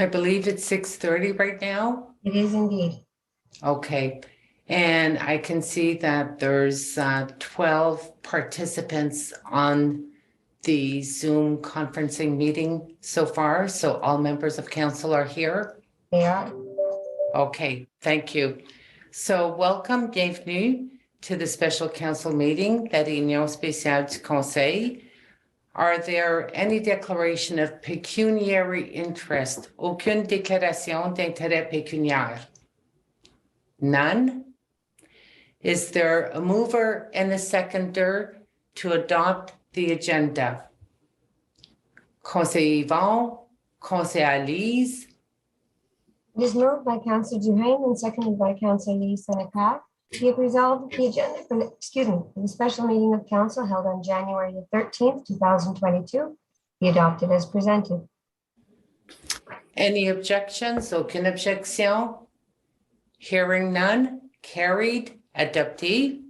I believe it's 6:30 right now. It is indeed. Okay. And I can see that there's 12 participants on the Zoom conferencing meeting so far. So all members of council are here. They are. Okay, thank you. So welcome, bienvenue to the special council meeting, la réunion spéciale du Conseil. Are there any declaration of pecuniary interest? Aucune déclaration d'intérêt pécuniaire? None? Is there a mover and a seconder to adopt the agenda? Conseiller Yvon, Conseiller Lise. It is moved by Councillor Duhaime and seconded by Councillor Lee Seneca. Be it resolved that the agenda for the special meeting of council held on January the 13th, 2022 be adopted as presented. Any objections? Aucune objection? Hearing none, carried, adopté.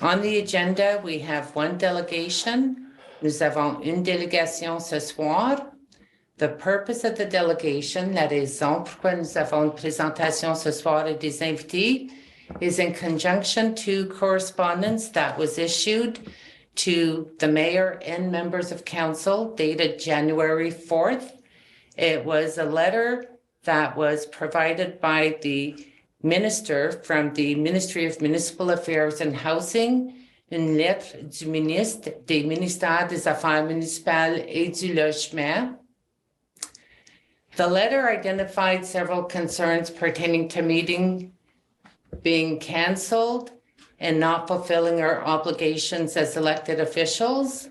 On the agenda, we have one delegation. Nous avons une délégation ce soir. The purpose of the delegation, la raison pourquoi nous avons une présentation ce soir et des invités, is in conjunction to correspondence that was issued to the mayor and members of council dated January 4th. It was a letter that was provided by the minister from the Ministry of Municipal Affairs and Housing, une lettre du ministre des ministères des Affaires municipales et du logement. The letter identified several concerns pertaining to meeting being canceled and not fulfilling our obligations as elected officials.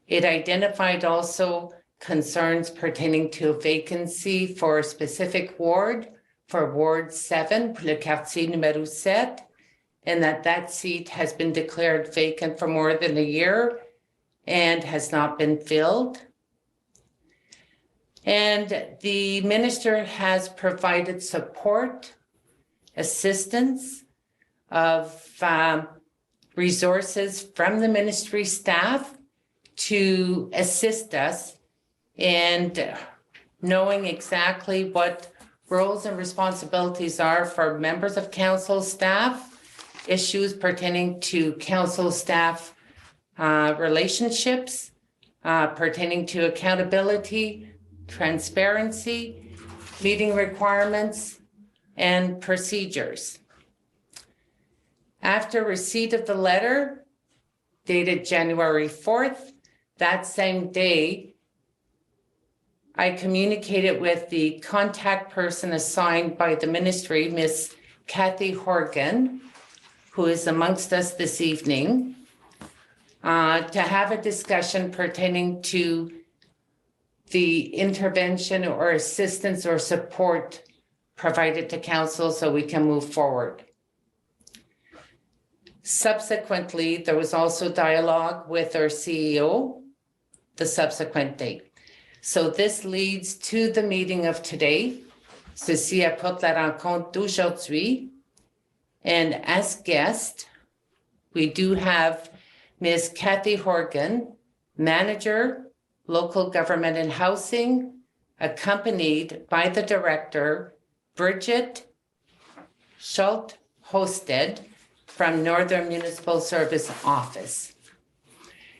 It identified also concerns pertaining to a vacancy for a specific ward, for Ward 7, pour le quartier numéro 7, and that seat has been declared vacant for more than a year and has not been filled. And the minister has provided support, assistance of resources from the ministry staff to assist us in knowing exactly what roles and responsibilities are for members of council staff, issues pertaining to council staff relationships, pertaining to accountability, transparency, meeting requirements, and procedures. After receipt of the letter dated January 4th, that same day, I communicated with the contact person assigned by the ministry, Ms. Kathy Horgan, who is amongst us this evening, to have a discussion pertaining to the intervention or assistance or support provided to council so we can move forward. Subsequently, there was also dialogue with our CEO the subsequent day. So this leads to the meeting of today. Ceci apporte la rencontre d'aujourd'hui. And as guest, we do have Ms. Kathy Horgan, Manager, Local Government and Housing, accompanied by the Director, Bridget Schultz-Hosted from Northern Municipal Service Office.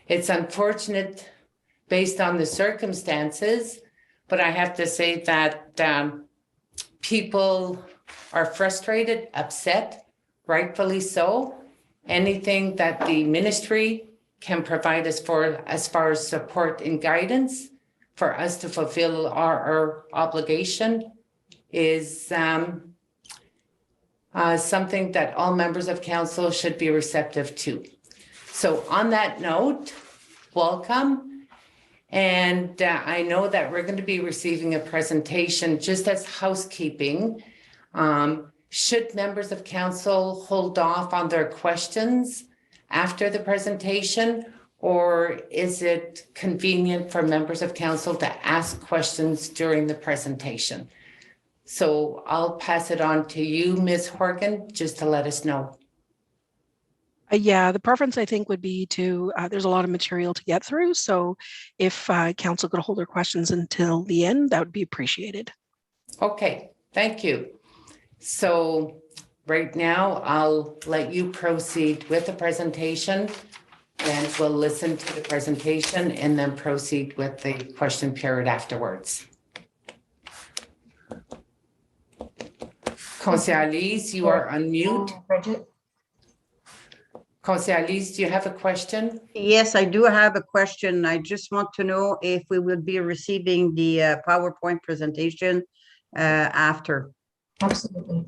It's unfortunate based on the circumstances, but I have to say that people are frustrated, upset, rightfully so. Anything that the ministry can provide us for as far as support and guidance for us to fulfill our obligation is something that all members of council should be receptive to. So on that note, welcome. And I know that we're going to be receiving a presentation just as housekeeping. Should members of council hold off on their questions after the presentation, or is it convenient for members of council to ask questions during the presentation? So I'll pass it on to you, Ms. Horgan, just to let us know. Yeah, the preference I think would be to, there's a lot of material to get through. So if council could hold their questions until the end, that would be appreciated. Okay, thank you. So right now, I'll let you proceed with the presentation, and we'll listen to the presentation and then proceed with the question period afterwards. Conseillère Lise, you are on mute. Bridget? Conseillère Lise, do you have a question? Yes, I do have a question. I just want to know if we will be receiving the PowerPoint presentation after. Absolutely.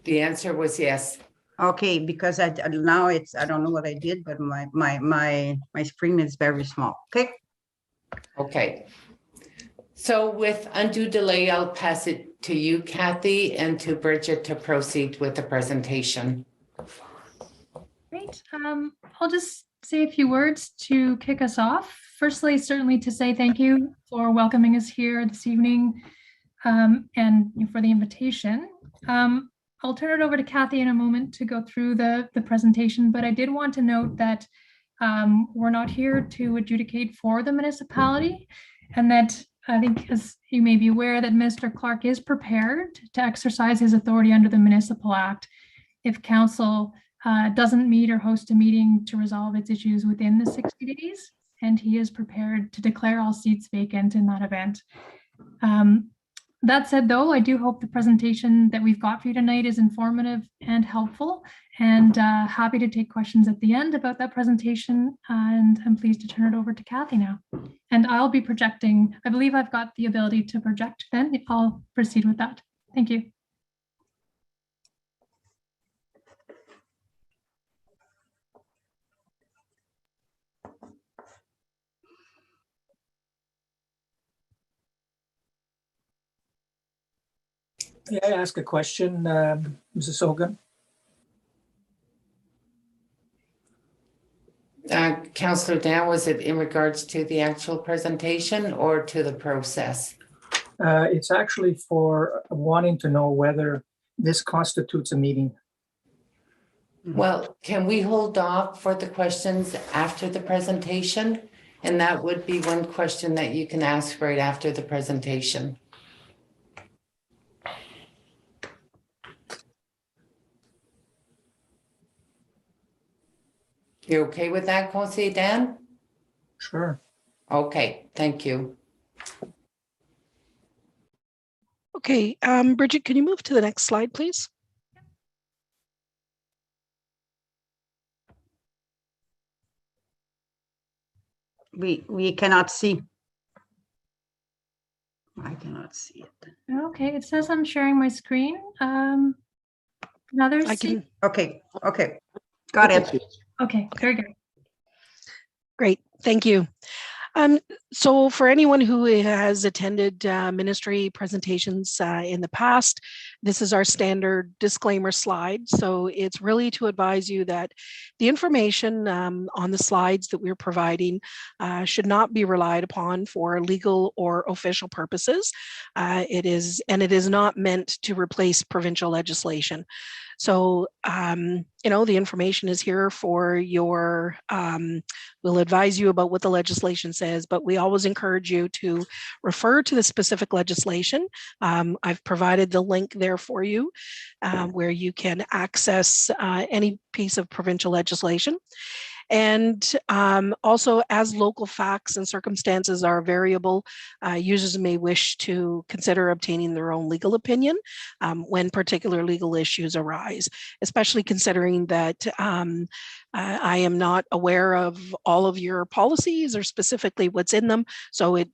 The answer was yes. Okay, because now I don't know what I did, but my screen is very small. Okay. Okay. So with undue delay, I'll pass it to you, Kathy, and to Bridget to proceed with the presentation. Great. I'll just say a few words to kick us off. Firstly, certainly to say thank you for welcoming us here this evening and for the invitation. I'll turn it over to Kathy in a moment to go through the presentation, but I did want to note that we're not here to adjudicate for the municipality, and that I think, as you may be aware, that Mr. Clark is prepared to exercise his authority under the Municipal Act if council doesn't meet or host a meeting to resolve its issues within the 60 days, and he is prepared to declare all seats vacant in that event. That said, though, I do hope the presentation that we've got for you tonight is informative and helpful, and happy to take questions at the end about that presentation, and I'm pleased to turn it over to Kathy now. And I'll be projecting, I believe I've got the ability to project then, if I'll proceed with that. Thank you. May I ask a question, Mrs. Hogan? Councillor Dan, was it in regards to the actual presentation or to the process? It's actually for wanting to know whether this constitutes a meeting. Well, can we hold off for the questions after the presentation? And that would be one question that you can ask right after the presentation. You okay with that, Conseil Dan? Sure. Okay, thank you. Okay, Bridget, can you move to the next slide, please? We cannot see. I cannot see it. Okay, it says I'm sharing my screen. Another I can. Okay. Okay. Got it. Okay, very good. Great, thank you. So for anyone who has attended ministry presentations in the past, this is our standard disclaimer slide. So it's really to advise you that the information on the slides that we're providing should not be relied upon for legal or official purposes. It is not meant to replace provincial legislation. So, the information is here for your, we'll advise you about what the legislation says, but we always encourage you to refer to the specific legislation. I've provided the link there for you where you can access any piece of provincial legislation. And also, as local facts and circumstances are variable, users may wish to consider obtaining their own legal opinion when particular legal issues arise, especially considering that I am not aware of all of your policies or specifically what's in them. So it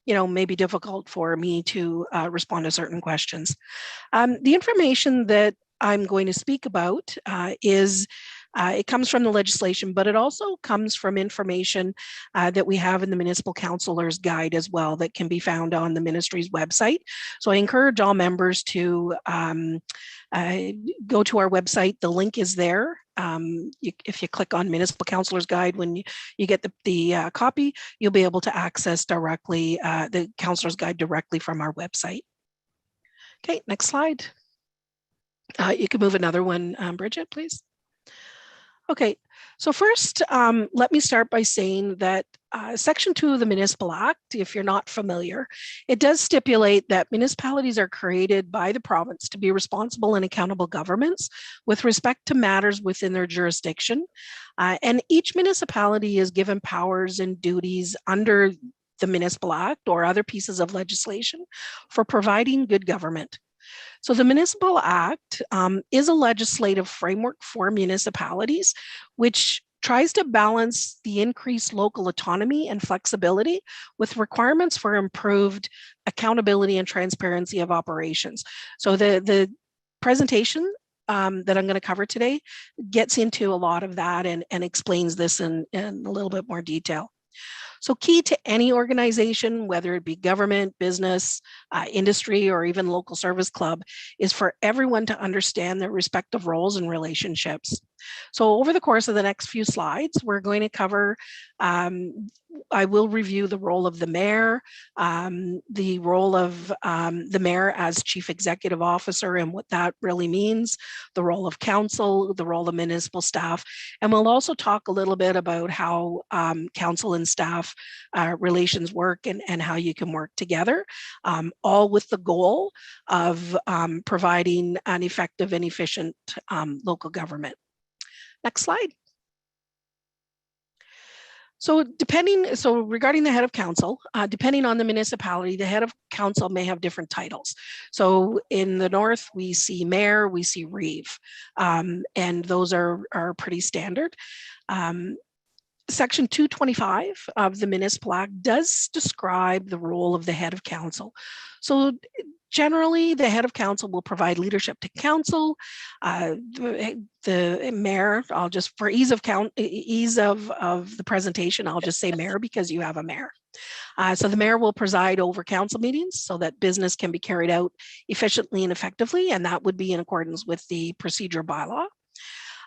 may be difficult for me to respond to certain questions. The information that I'm going to speak about it comes from the legislation, but it also comes from information that we have in the Municipal Councillor's Guide as well that can be found on the ministry's website. So I encourage all members to go to our website. The link is there. If you click on Municipal Councillor's Guide, when you get the copy, you'll be able to access directly the Councillor's Guide directly from our website. Okay, next slide. You can move another one, Bridget, please. Okay, so first, let me start by saying that Section 2 of the Municipal Act, if you're not familiar, it does stipulate that municipalities are created by the province to be responsible and accountable governments with respect to matters within their jurisdiction. And each municipality is given powers and duties under the Municipal Act or other pieces of legislation for providing good government. So the Municipal Act is a legislative framework for municipalities, which tries to balance the increased local autonomy and flexibility with requirements for improved accountability and transparency of operations. So the presentation that I'm going to cover today gets into a lot of that and explains this in a little bit more detail. So key to any organization, whether it be government, business, industry, or even local service club, is for everyone to understand their respective roles and relationships. So over the course of the next few slides, we're going to cover, I will review the role of the mayor, the role of the mayor as chief executive officer and what that really means, the role of council, the role of municipal staff, and we'll also talk a little bit about how council and staff relations work and how you can work together, all with the goal of providing an effective and efficient local government. Next slide. So regarding the head of council, depending on the municipality, the head of council may have different titles. So in the north, we see mayor, we see reeve, and those are pretty standard. Section 225 of the Municipal Act does describe the role of the head of council. So generally, the head of council will provide leadership to council. The mayor, I'll just, for ease of the presentation, I'll just say mayor because you have a mayor. So the mayor will preside over council meetings so that business can be carried out efficiently and effectively, and that would be in accordance with the procedure bylaw.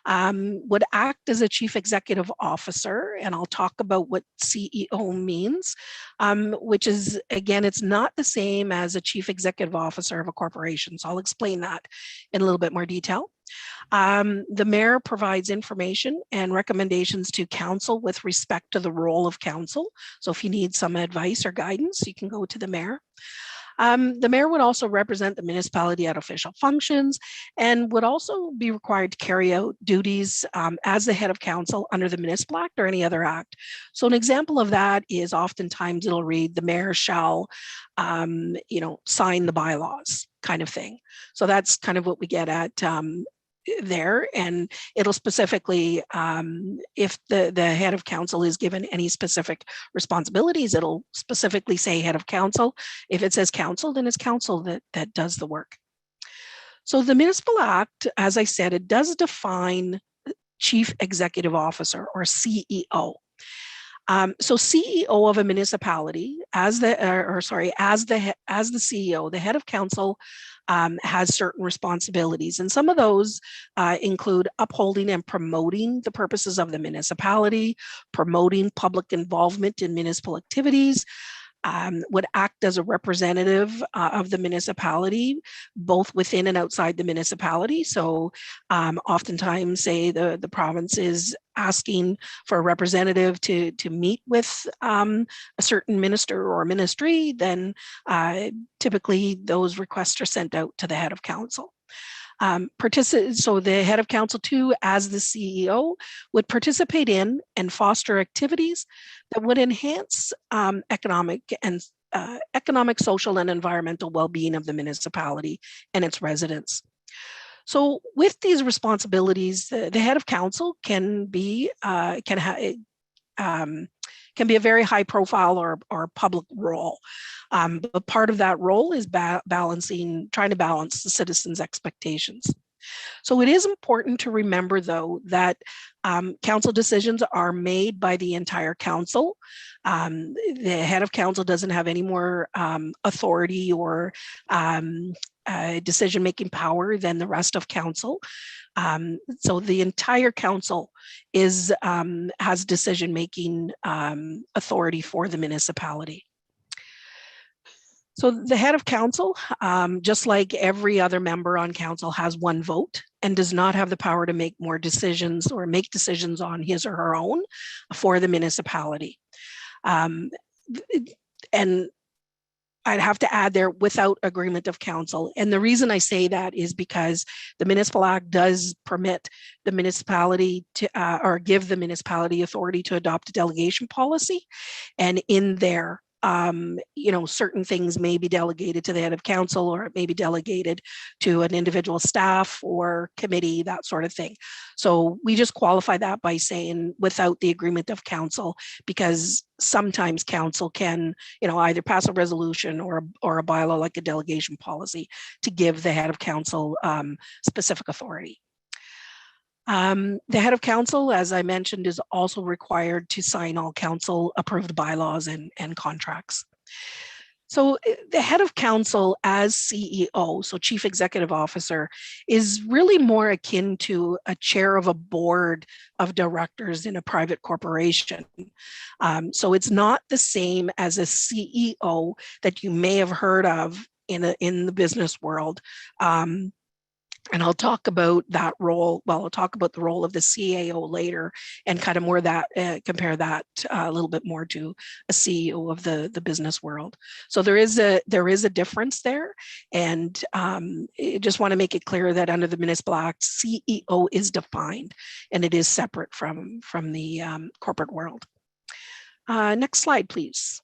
Would act as a chief executive officer, and I'll talk about what CEO means, which is, again, it's not the same as a chief executive officer of a corporation. So I'll explain that in a little bit more detail. The mayor provides information and recommendations to council with respect to the role of council. So if you need some advice or guidance, you can go to the mayor. The mayor would also represent the municipality at official functions and would also be required to carry out duties as the head of council under the Municipal Act or any other act. So an example of that is oftentimes it'll read the mayor shall, sign the bylaws kind of thing. So that's kind of what we get at there, and it'll specifically, if the head of council is given any specific responsibilities, it'll specifically say head of council. If it says council, then it's council that does the work. So the Municipal Act, as I said, it does define chief executive officer or CEO. So CEO of a municipality, as the CEO, the head of council has certain responsibilities, and some of those include upholding and promoting the purposes of the municipality, promoting public involvement in municipal activities, would act as a representative of the municipality, both within and outside the municipality. So oftentimes, say the province is asking for a representative to meet with a certain minister or ministry, then typically those requests are sent out to the head of council. So the head of council too, as the CEO, would participate in and foster activities that would enhance economic, social, and environmental well-being of the municipality and its residents. So with these responsibilities, the head of council can be a very high profile or public role. But part of that role is trying to balance the citizens' expectations. So it is important to remember, though, that council decisions are made by the entire council. The head of council doesn't have any more authority or decision-making power than the rest of council. So the entire council has decision-making authority for the municipality. So the head of council, just like every other member on council, has one vote and does not have the power to make more decisions or make decisions on his or her own for the municipality. And I'd have to add there, without agreement of council. And the reason I say that is because the Municipal Act does permit the municipality to, or give the municipality authority to adopt a delegation policy. And in there, certain things may be delegated to the head of council, or it may be delegated to an individual staff or committee, that sort of thing. So we just qualify that by saying without the agreement of council, because sometimes council can, either pass a resolution or a bylaw like a delegation policy to give the head of council specific authority. The head of council, as I mentioned, is also required to sign all council approved bylaws and contracts. So the head of council as CEO, so Chief Executive Officer, is really more akin to a chair of a board of directors in a private corporation. So it's not the same as a CEO that you may have heard of in the business world. And I'll talk about that role. Well, I'll talk about the role of the CAO later, and kind of more that compare that a little bit more to a CEO of the business world. So there is a difference there, and I just want to make it clear that under the Municipal Act, CEO is defined, and it is separate from the corporate world. Next slide, please.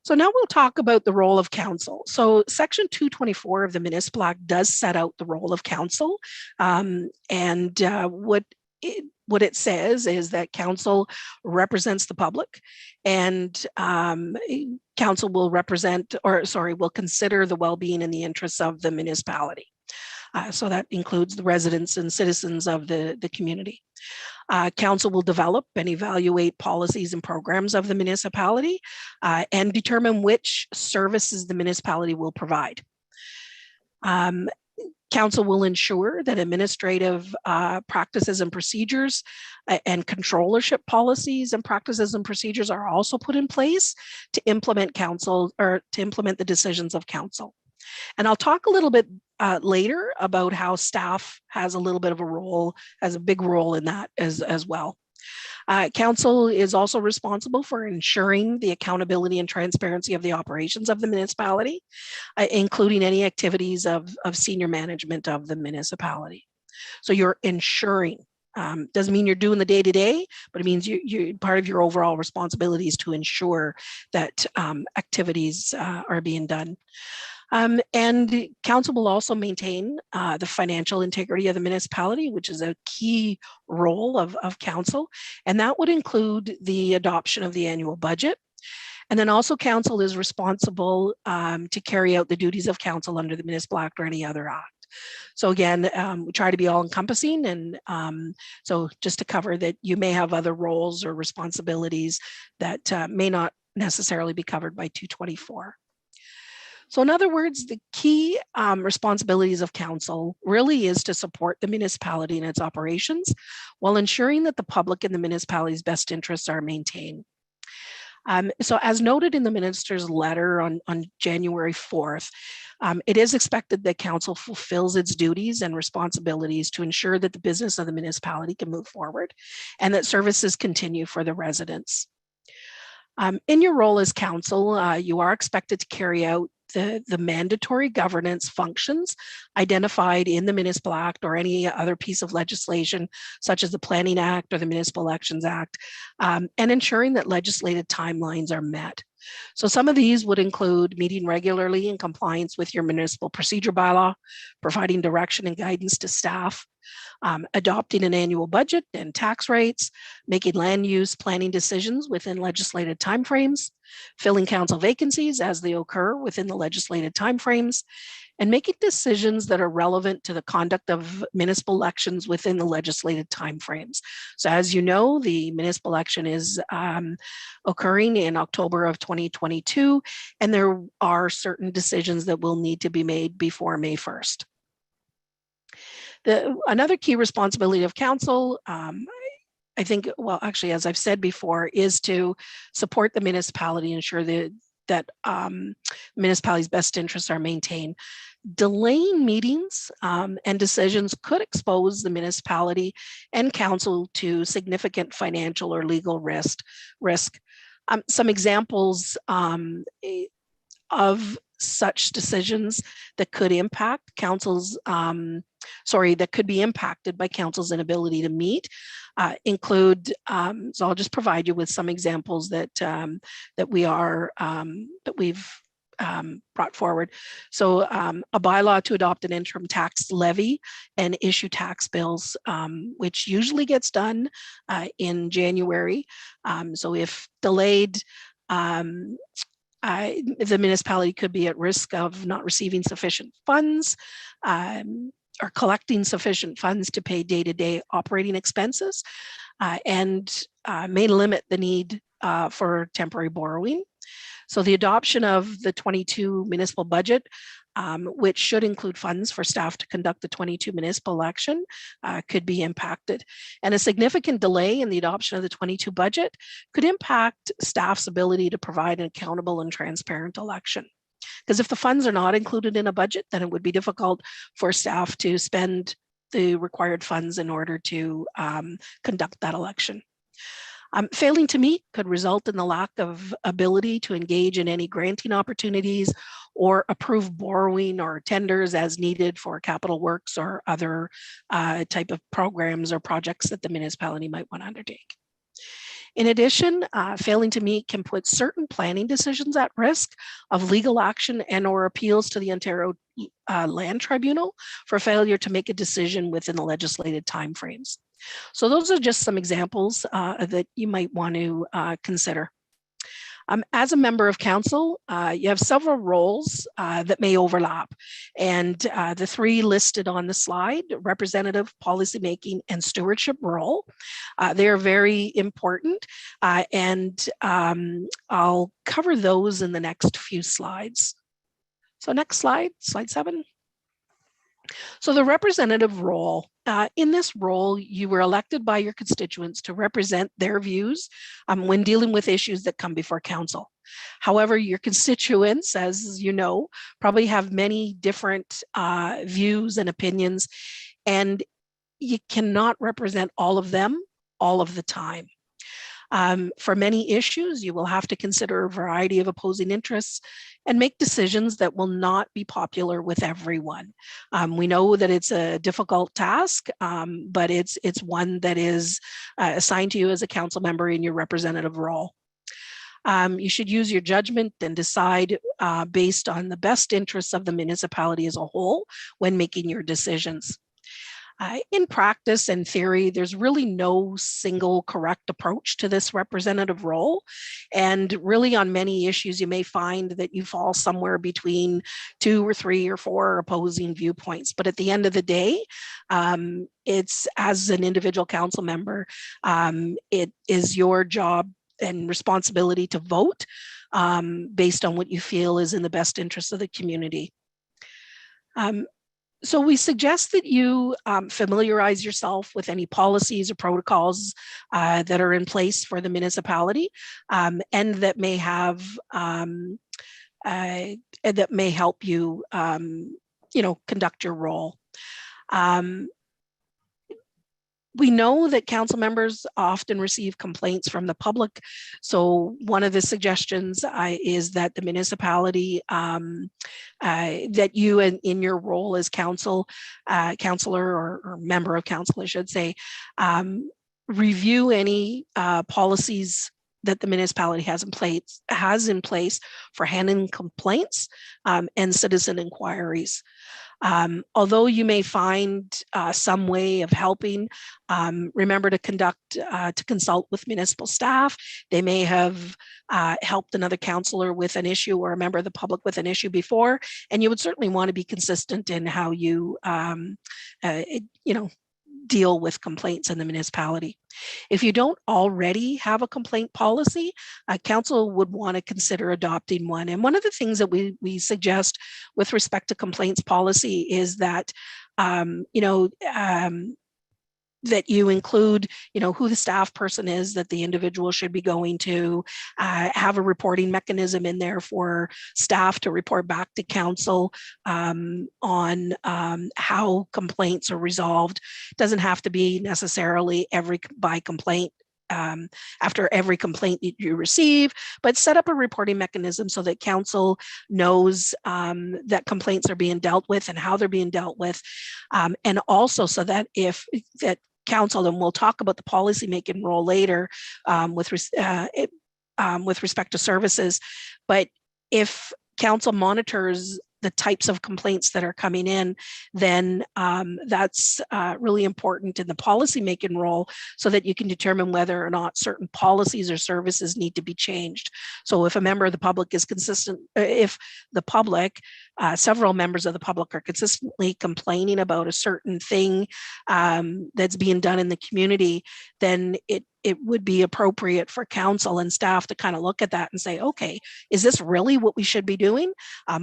So now we'll talk about the role of council. So Section 224 of the Municipal Act does set out the role of council. What it says is that council represents the public, and council will will consider the well-being and the interests of the municipality. So that includes the residents and citizens of the community. Council will develop and evaluate policies and programs of the municipality and determine which services the municipality will provide. Council will ensure that administrative practices and procedures and controllership policies and practices and procedures are also put in place to implement the decisions of council. And I'll talk a little bit later about how staff has a little bit of a role, has a big role in that as well. Council is also responsible for ensuring the accountability and transparency of the operations of the municipality, including any activities of senior management of the municipality. So you're ensuring, doesn't mean you're doing the day-to-day, but it means you part of your overall responsibility is to ensure that activities are being done. And council will also maintain the financial integrity of the municipality, which is a key role of council. And that would include the adoption of the annual budget. And then also council is responsible to carry out the duties of council under the Municipal Act or any other act. So again, we try to be all encompassing. And so just to cover that, you may have other roles or responsibilities that may not necessarily be covered by 224. So in other words, the key responsibilities of council really is to support the municipality in its operations while ensuring that the public and the municipality's best interests are maintained. So as noted in the minister's letter on January 4th, it is expected that council fulfills its duties and responsibilities to ensure that the business of the municipality can move forward and that services continue for the residents. In your role as council, you are expected to carry out the mandatory governance functions identified in the Municipal Act or any other piece of legislation, such as the Planning Act or the Municipal Elections Act, and ensuring that legislated timelines are met. So some of these would include meeting regularly in compliance with your municipal procedure bylaw, providing direction and guidance to staff, adopting an annual budget and tax rates, making land use planning decisions within legislated timeframes, filling council vacancies as they occur within the legislated timeframes, and making decisions that are relevant to the conduct of municipal elections within the legislated timeframes. So as you know, the municipal election is occurring in October of 2022, and there are certain decisions that will need to be made before May 1st. Another key responsibility of council, I think, well, actually, as I've said before, is to support the municipality, ensure that that municipalities' best interests are maintained. Delaying meetings and decisions could expose the municipality and council to significant financial or legal risk. Some examples of such decisions that could impact council's, that could be impacted by council's inability to meet include, so I'll just provide you with some examples that we've brought forward. So a bylaw to adopt an interim tax levy and issue tax bills, which usually gets done in January. So if delayed, the municipality could be at risk of not receiving sufficient funds or collecting sufficient funds to pay day-to-day operating expenses and may limit the need for temporary borrowing. So the adoption of the 22 municipal budget, which should include funds for staff to conduct the 22 municipal election, could be impacted. And a significant delay in the adoption of the 22 budget could impact staff's ability to provide an accountable and transparent election. Because if the funds are not included in a budget, then it would be difficult for staff to spend the required funds in order to conduct that election. Failing to meet could result in the lack of ability to engage in any granting opportunities or approve borrowing or tenders as needed for capital works or other type of programs or projects that the municipality might want to undertake. In addition, failing to meet can put certain planning decisions at risk of legal action and or appeals to the Ontario Land Tribunal for failure to make a decision within the legislated timeframes. So those are just some examples that you might want to consider. As a member of council, you have several roles that may overlap. And the three listed on the slide, representative, policymaking, and stewardship role, they are very important. And I'll cover those in the next few slides. So next slide, slide 7. So the representative role, in this role, you were elected by your constituents to represent their views when dealing with issues that come before council. However, your constituents, as you know, probably have many different views and opinions, and you cannot represent all of them all of the time. For many issues, you will have to consider a variety of opposing interests and make decisions that will not be popular with everyone. We know that it's a difficult task, but it's one that is assigned to you as a council member in your representative role. You should use your judgment and decide based on the best interests of the municipality as a whole when making your decisions. In practice and theory, there's really no single correct approach to this representative role. And really on many issues, you may find that you fall somewhere between 2 or 3 or 4 opposing viewpoints. But at the end of the day, it's as an individual council member, it is your job and responsibility to vote based on what you feel is in the best interest of the community. So we suggest that you familiarize yourself with any policies or protocols that are in place for the municipality and that may have that may help you, conduct your role. We know that council members often receive complaints from the public. So one of the suggestions is that the municipality, that you in your role as councilor or member of council, I should say, review any policies that the municipality has in place for handling complaints and citizen inquiries. Although you may find some way of helping, remember to consult with municipal staff. They may have helped another councillor with an issue or a member of the public with an issue before, and you would certainly want to be consistent in how you, deal with complaints in the municipality. If you don't already have a complaint policy, council would want to consider adopting one. And one of the things that we suggest with respect to complaints policy is that, the that you include, who the staff person is that the individual should be going to, have a reporting mechanism in there for staff to report back to council on how complaints are resolved. It doesn't have to be necessarily by complaint, after every complaint that you receive, but set up a reporting mechanism so that council knows that complaints are being dealt with and how they're being dealt with. And also so that that council, and we'll talk about the policy making role later with respect to services, but if council monitors the types of complaints that are coming in, then that's really important in the policy making role so that you can determine whether or not certain policies or services need to be changed. So if a member of the public is consistent, if the public, several members of the public are consistently complaining about a certain thing that's being done in the community, then it would be appropriate for council and staff to kind of look at that and say, okay, is this really what we should be doing,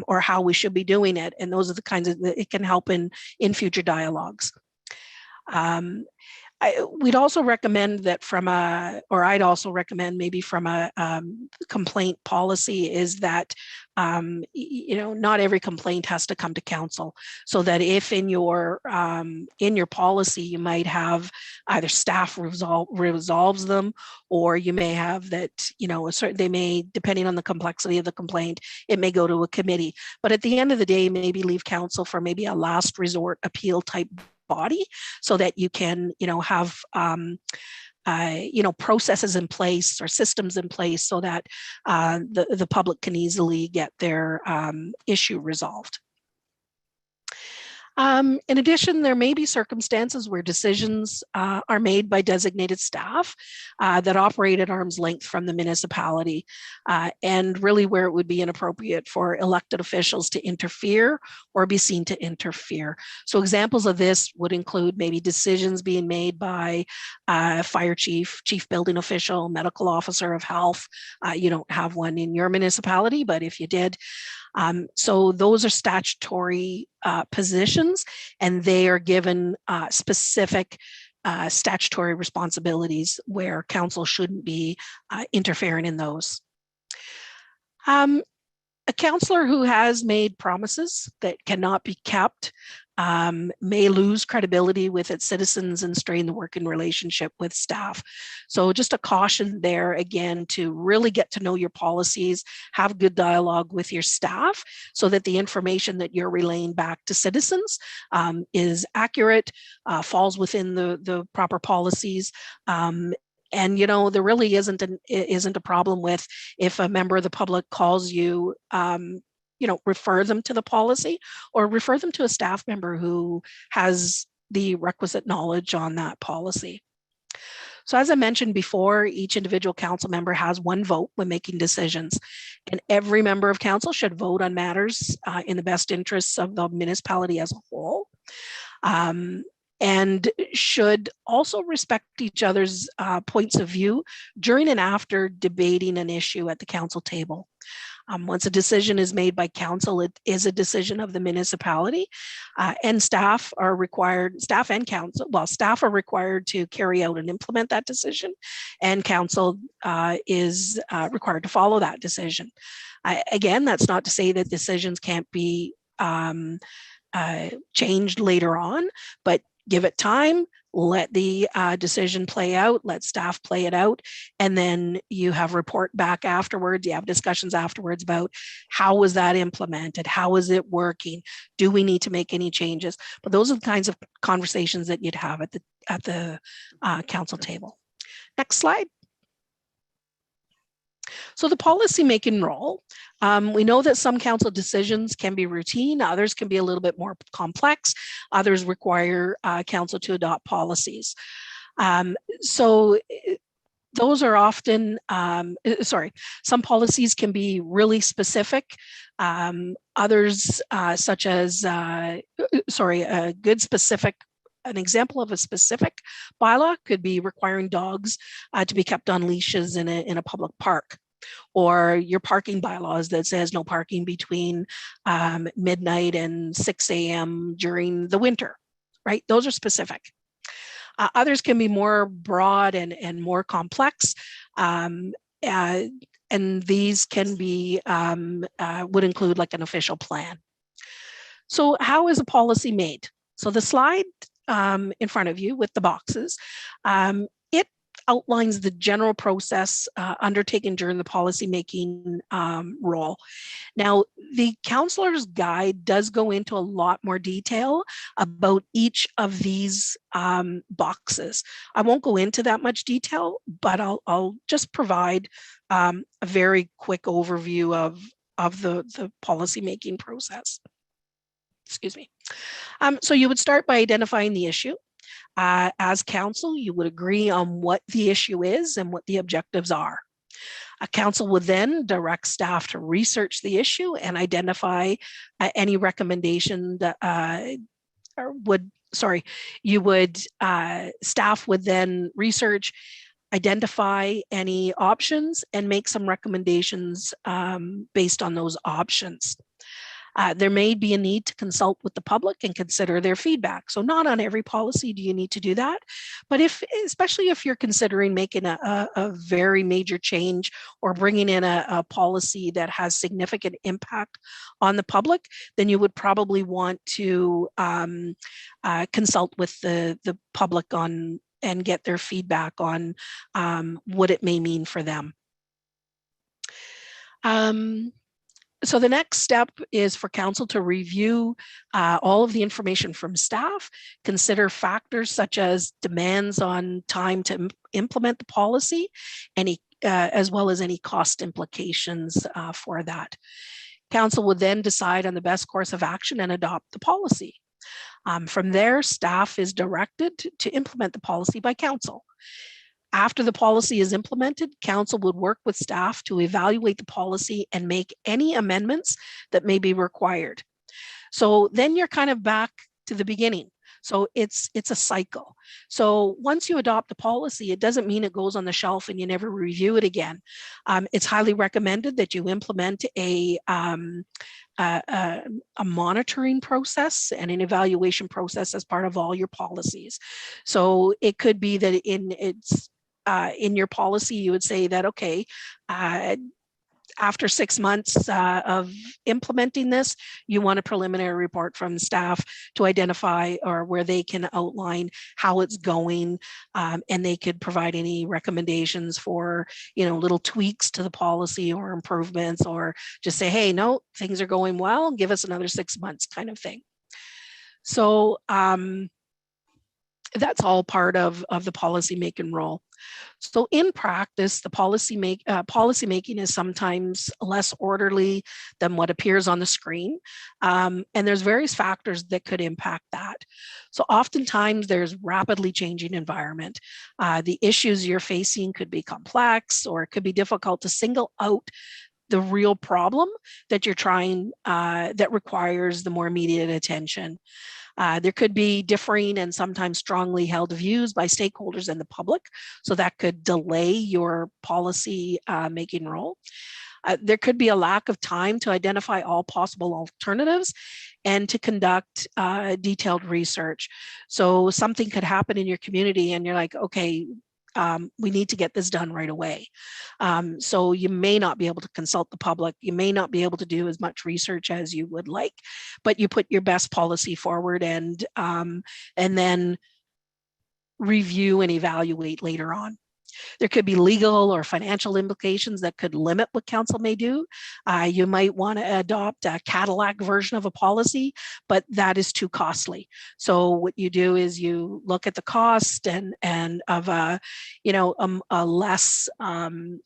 or how we should be doing it? And those are the kinds of, it can help in future dialogues. We'd also recommend that I'd also recommend maybe from a complaint policy is that, not every complaint has to come to council, so that if in your policy, you might have either staff resolves them, or you may have that, they may, depending on the complexity of the complaint, it may go to a committee. But at the end of the day, maybe leave council for maybe a last resort appeal type body, so that you can, have, processes in place or systems in place so that the public can easily get their issue resolved. In addition, there may be circumstances where decisions are made by designated staff that operate at arm's length from the municipality, and really where it would be inappropriate for elected officials to interfere or be seen to interfere. So examples of this would include maybe decisions being made by fire chief, chief building official, medical officer of health. You don't have one in your municipality, but if you did, so those are statutory positions, and they are given specific statutory responsibilities where council shouldn't be interfering in those. A councillor who has made promises that cannot be kept may lose credibility with its citizens and strain the working relationship with staff. So just a caution there again to really get to know your policies, have good dialogue with your staff so that the information that you're relaying back to citizens is accurate, falls within the proper policies. And there really isn't a problem with if a member of the public calls you, refer them to the policy or refer them to a staff member who has the requisite knowledge on that policy. So as I mentioned before, each individual council member has one vote when making decisions, and every member of council should vote on matters in the best interests of the municipality as a whole. And should also respect each other's points of view during and after debating an issue at the council table. Once a decision is made by council, it is a decision of the municipality, and staff and council, staff are required to carry out and implement that decision, and council is required to follow that decision. Again, that's not to say that decisions can't be changed later on, but give it time, let the decision play out, let staff play it out, and then you have report back afterwards, you have discussions afterwards about how was that implemented, how is it working, do we need to make any changes? But those are the kinds of conversations that you'd have at the council table. Next slide. So the policy-making role, we know that some council decisions can be routine, others can be a little bit more complex, others require council to adopt policies. So those are often, some policies can be really specific, others such as, a good specific. An example of a specific bylaw could be requiring dogs to be kept on leashes in a public park, or your parking bylaws that says no parking between midnight and 6 a.m. during the winter, right? Those are specific. Others can be more broad and more complex. And these can be, would include like an official plan. So how is a policy made? So the slide in front of you with the boxes, it outlines the general process undertaken during the policymaking role. Now, the counselor's guide does go into a lot more detail about each of these boxes. I won't go into that much detail, but I'll just provide a very quick overview of the policymaking process. Excuse me. So you would start by identifying the issue. As council, you would agree on what the issue is and what the objectives are. A council would then direct staff to research the issue and identify any recommendation that staff would then research, identify any options and make some recommendations based on those options. There may be a need to consult with the public and consider their feedback. So not on every policy do you need to do that, but especially if you're considering making a very major change or bringing in a policy that has significant impact on the public, then you would probably want to consult with the public on and get their feedback on what it may mean for them. So the next step is for council to review all of the information from staff, consider factors such as demands on time to implement the policy, as well as any cost implications for that. Council would then decide on the best course of action and adopt the policy. From there, staff is directed to implement the policy by council. After the policy is implemented, council would work with staff to evaluate the policy and make any amendments that may be required. So then you're kind of back to the beginning. So it's a cycle. So once you adopt a policy, it doesn't mean it goes on the shelf and you never review it again. It's highly recommended that you implement a monitoring process and an evaluation process as part of all your policies. So it could be that in your policy, you would say that, okay, after 6 months of implementing this, you want a preliminary report from staff to identify or where they can outline how it's going, and they could provide any recommendations for, little tweaks to the policy or improvements, or just say, hey, no, things are going well, give us another 6 months kind of thing. So that's all part of the policymaking role. So in practice, the policymaking is sometimes less orderly than what appears on the screen. And there's various factors that could impact that. So oftentimes there's rapidly changing environment. The issues you're facing could be complex, or it could be difficult to single out the real problem that you're trying, that requires the more immediate attention. There could be differing and sometimes strongly held views by stakeholders and the public, so that could delay your policy making role. There could be a lack of time to identify all possible alternatives and to conduct detailed research. So something could happen in your community and you're like, okay, we need to get this done right away. So you may not be able to consult the public. You may not be able to do as much research as you would like, but you put your best policy forward and then review and evaluate later on. There could be legal or financial implications that could limit what council may do. You might want to adopt a Cadillac version of a policy, but that is too costly. So what you do is you look at the cost and of a less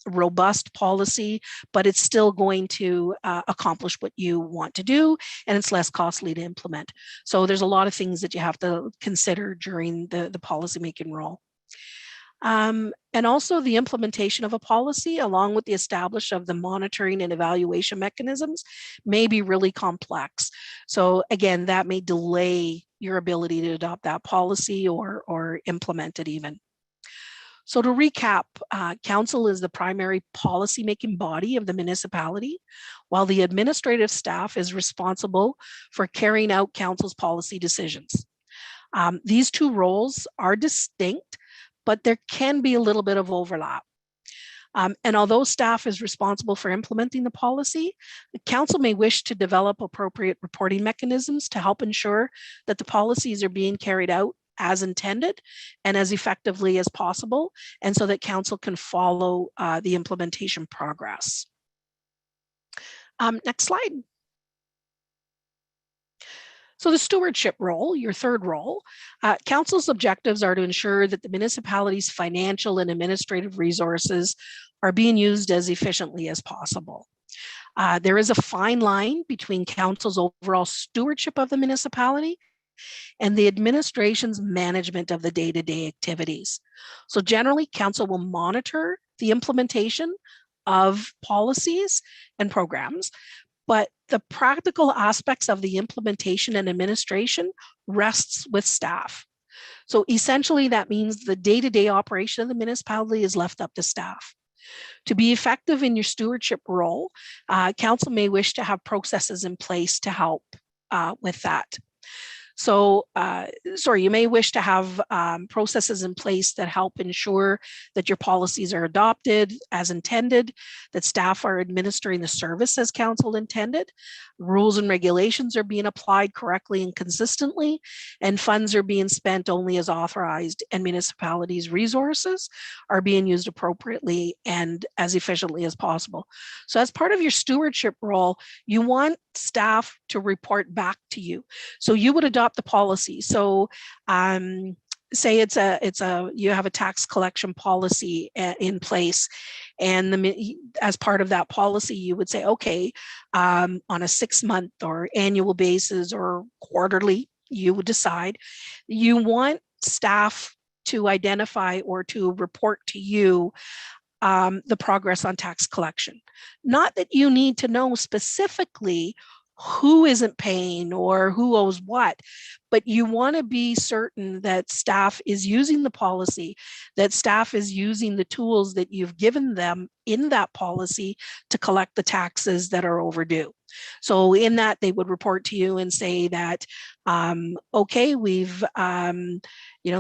robust policy, but it's still going to accomplish what you want to do, and it's less costly to implement. So there's a lot of things that you have to consider during the policymaking role. And also the implementation of a policy, along with the establishment of the monitoring and evaluation mechanisms, may be really complex. So again, that may delay your ability to adopt that policy or implement it even. So to recap, council is the primary policy-making body of the municipality, while the administrative staff is responsible for carrying out council's policy decisions. These two roles are distinct, but there can be a little bit of overlap. And although staff is responsible for implementing the policy, the council may wish to develop appropriate reporting mechanisms to help ensure that the policies are being carried out as intended and as effectively as possible, and so that council can follow the implementation progress. Next slide. So the stewardship role, your third role, council's objectives are to ensure that the municipality's financial and administrative resources are being used as efficiently as possible. There is a fine line between council's overall stewardship of the municipality and the administration's management of the day-to-day activities. So generally, council will monitor the implementation of policies and programs, but the practical aspects of the implementation and administration rests with staff. So essentially, that means the day-to-day operation of the municipality is left up to staff. To be effective in your stewardship role, council may wish to have processes in place to help with that. So, you may wish to have processes in place that help ensure that your policies are adopted as intended, that staff are administering the service as council intended, rules and regulations are being applied correctly and consistently, and funds are being spent only as authorized, and municipalities' resources are being used appropriately and as efficiently as possible. So as part of your stewardship role, you want staff to report back to you. So you would adopt the policy. So say you have a tax collection policy in place, and as part of that policy, you would say, okay, on a 6-month or annual basis or quarterly, you would decide you want staff to identify or to report to you the progress on tax collection. Not that you need to know specifically who isn't paying or who owes what, but you want to be certain that staff is using the policy, that staff is using the tools that you've given them in that policy to collect the taxes that are overdue. So in that, they would report to you and say that, okay, we've, the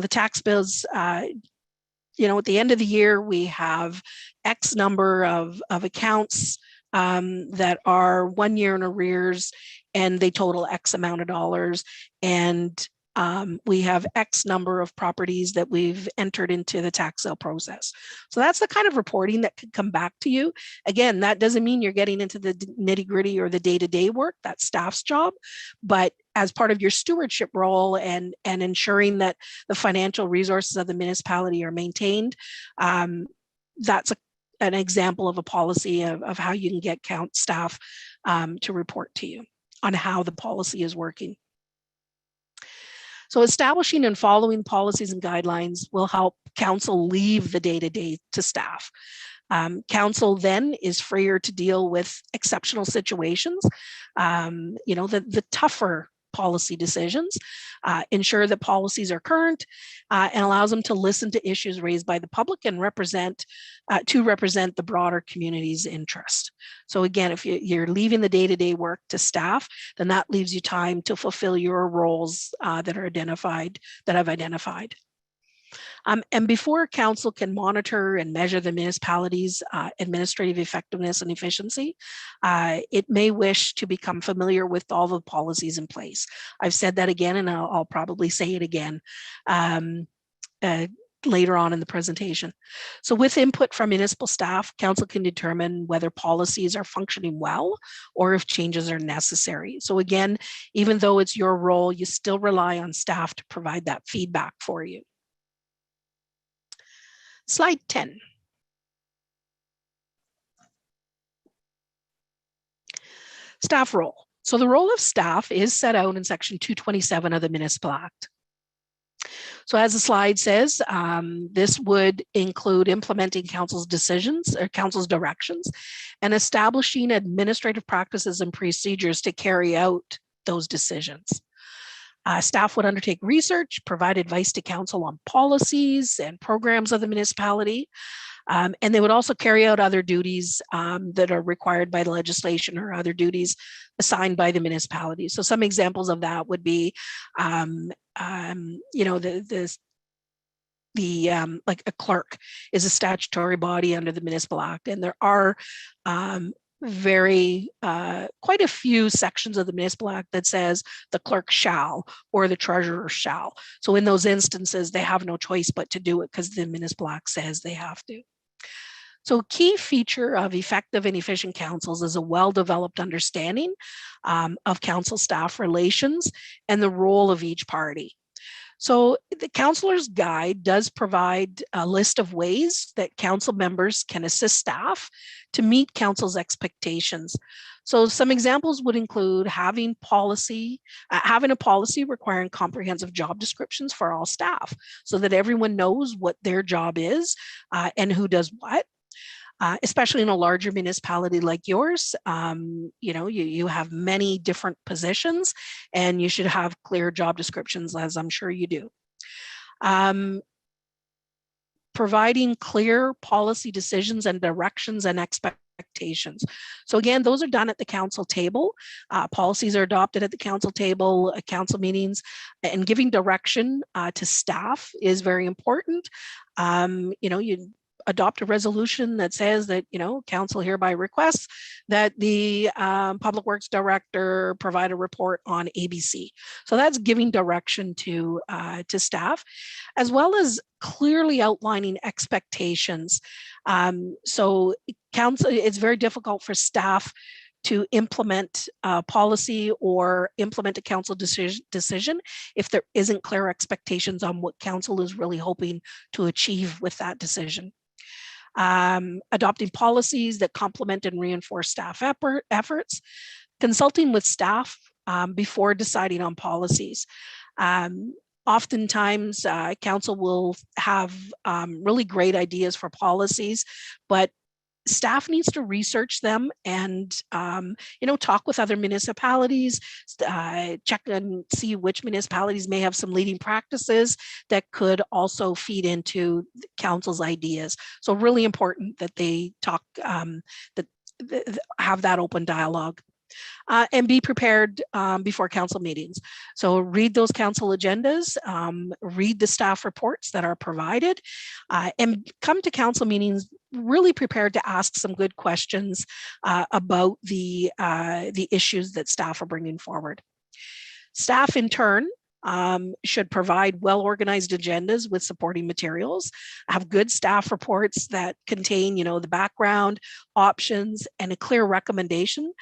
tax bills, at the end of the year, we have X number of accounts that are 1 year in arrears, and they total X amount of dollars. And we have X number of properties that we've entered into the tax sale process. So that's the kind of reporting that could come back to you. Again, that doesn't mean you're getting into the nitty-gritty or the day-to-day work. That's staff's job. But as part of your stewardship role and ensuring that the financial resources of the municipality are maintained, that's an example of a policy of how you can get staff to report to you on how the policy is working. So establishing and following policies and guidelines will help council leave the day-to-day to staff. Council then is freer to deal with exceptional situations, the tougher policy decisions, ensure that policies are current, and allows them to listen to issues raised by the public and represent the broader community's interest. So again, if you're leaving the day-to-day work to staff, then that leaves you time to fulfill your roles that I've identified. And before council can monitor and measure the municipality's administrative effectiveness and efficiency, it may wish to become familiar with all the policies in place. I've said that again, and I'll probably say it again later on in the presentation. So with input from municipal staff, council can determine whether policies are functioning well or if changes are necessary. So again, even though it's your role, you still rely on staff to provide that feedback for you. Slide 10. Staff role. So the role of staff is set out in section 227 of the Municipal Act. So as the slide says, this would include implementing council's decisions or council's directions and establishing administrative practices and procedures to carry out those decisions. Staff would undertake research, provide advice to council on policies and programs of the municipality, And they would also carry out other duties that are required by the legislation or other duties assigned by the municipality. So some examples of that would be, you know, like a clerk is a statutory body under the Municipal Act, and there are quite a few sections of the Municipal Act that says the clerk shall or the treasurer shall. So in those instances, they have no choice but to do it because the Municipal Act says they have to. So a key feature of effective and efficient councils is a well-developed understanding of council staff relations and the role of each party. So the Counselor's Guide does provide a list of ways that council members can assist staff to meet council's expectations. So some examples would include having a policy requiring comprehensive job descriptions for all staff so that everyone knows what their job is and who does what. Especially in a larger municipality like yours, you know, you have many different positions and you should have clear job descriptions, as I'm sure you do. Providing clear policy decisions and directions and expectations. So again, those are done at the council table. Policies are adopted at the council table, council meetings, and giving direction to staff is very important. You know, you adopt a resolution that says that, you know, council hereby requests that the public works director provide a report on ABC. So that's giving direction to staff, as well as clearly outlining expectations. So council, it's very difficult for staff to implement a policy or implement a council decision if there isn't clear expectations on what council is really hoping to achieve with that decision. Adopting policies that complement and reinforce staff efforts, consulting with staff before deciding on policies. Oftentimes, council will have really great ideas for policies, but staff needs to research them and you know, talk with other municipalities, check and see which municipalities may have some leading practices that could also feed into council's ideas. So really important that they talk, have that open dialogue. And be prepared before council meetings. So read those council agendas, read the staff reports that are provided, and come to council meetings really prepared to ask some good questions about the issues that staff are bringing forward. Staff in turn should provide well-organized agendas with supporting materials, have good staff reports that contain, you know, the background, options, and a clear recommendation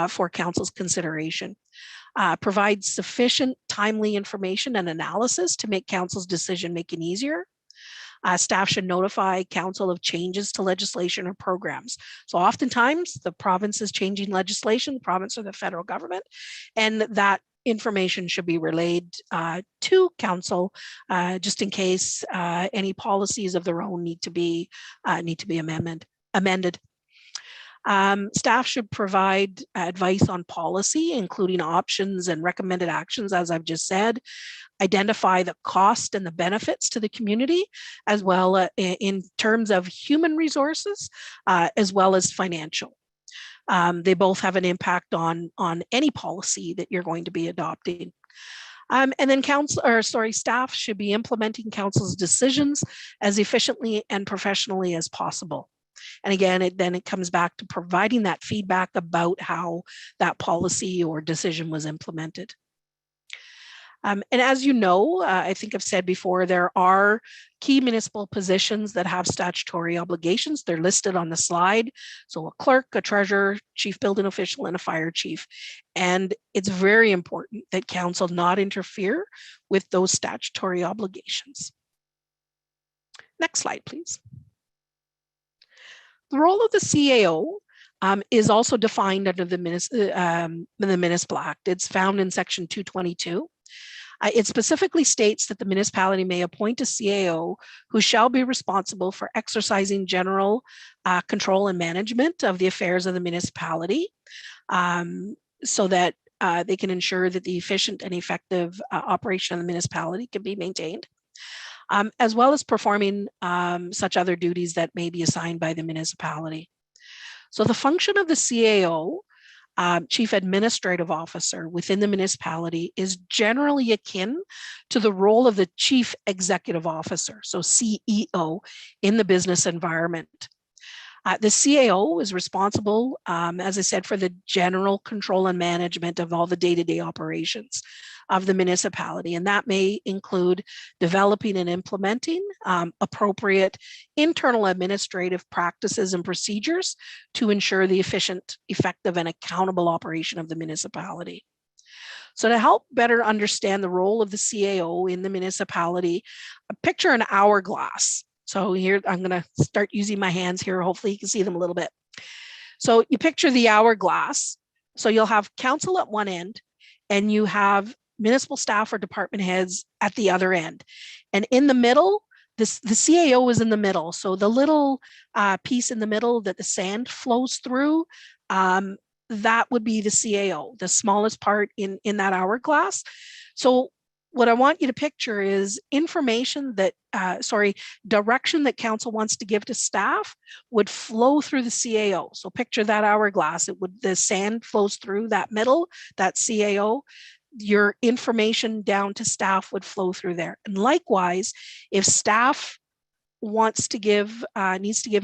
for council's consideration. Provide sufficient timely information and analysis to make council's decision-making easier. Staff should notify council of changes to legislation or programs. So oftentimes the province is changing legislation, the province or the federal government, and that information should be relayed to council just in case any policies of their own need to be amended. Staff should provide advice on policy, including options and recommended actions, as I've just said. Identify the cost and the benefits to the community, as well in terms of human resources, as well as financial. They both have an impact on any policy that you're going to be adopting. And then staff should be implementing council's decisions as efficiently and professionally as possible. And again, it comes back to providing that feedback about how that policy or decision was implemented. And as you know, I think I've said before, there are key municipal positions that have statutory obligations. They're listed on the slide. So a clerk, a treasurer, chief building official, and a fire chief. And it's very important that council not interfere with those statutory obligations. Next slide, please. The role of the CAO is also defined under the Municipal Act. It's found in section 222. It specifically states that the municipality may appoint a CAO who shall be responsible for exercising general control and management of the affairs of the municipality so that they can ensure that the efficient and effective operation of the municipality can be maintained. as well as performing such other duties that may be assigned by the municipality. So the function of the CAO, Chief Administrative Officer within the municipality, is generally akin to the role of the Chief Executive Officer, so CEO, in the business environment. The CAO is responsible, as I said, for the general control and management of all the day-to-day operations of the municipality. And that may include developing and implementing appropriate internal administrative practices and procedures to ensure the efficient, effective, and accountable operation of the municipality. So to help better understand the role of the CAO in the municipality, picture an hourglass. So here, I'm going to start using my hands here. Hopefully you can see them a little bit. So you picture the hourglass. So you'll have council at one end and you have municipal staff or department heads at the other end. And in the middle, the CAO is in the middle. So the little piece in the middle that the sand flows through, that would be the CAO, the smallest part in that hourglass. So what I want you to picture is information that, direction that council wants to give to staff would flow through the CAO. So picture that hourglass. The sand flows through that middle, that CAO. Your information down to staff would flow through there. And likewise, if staff needs to give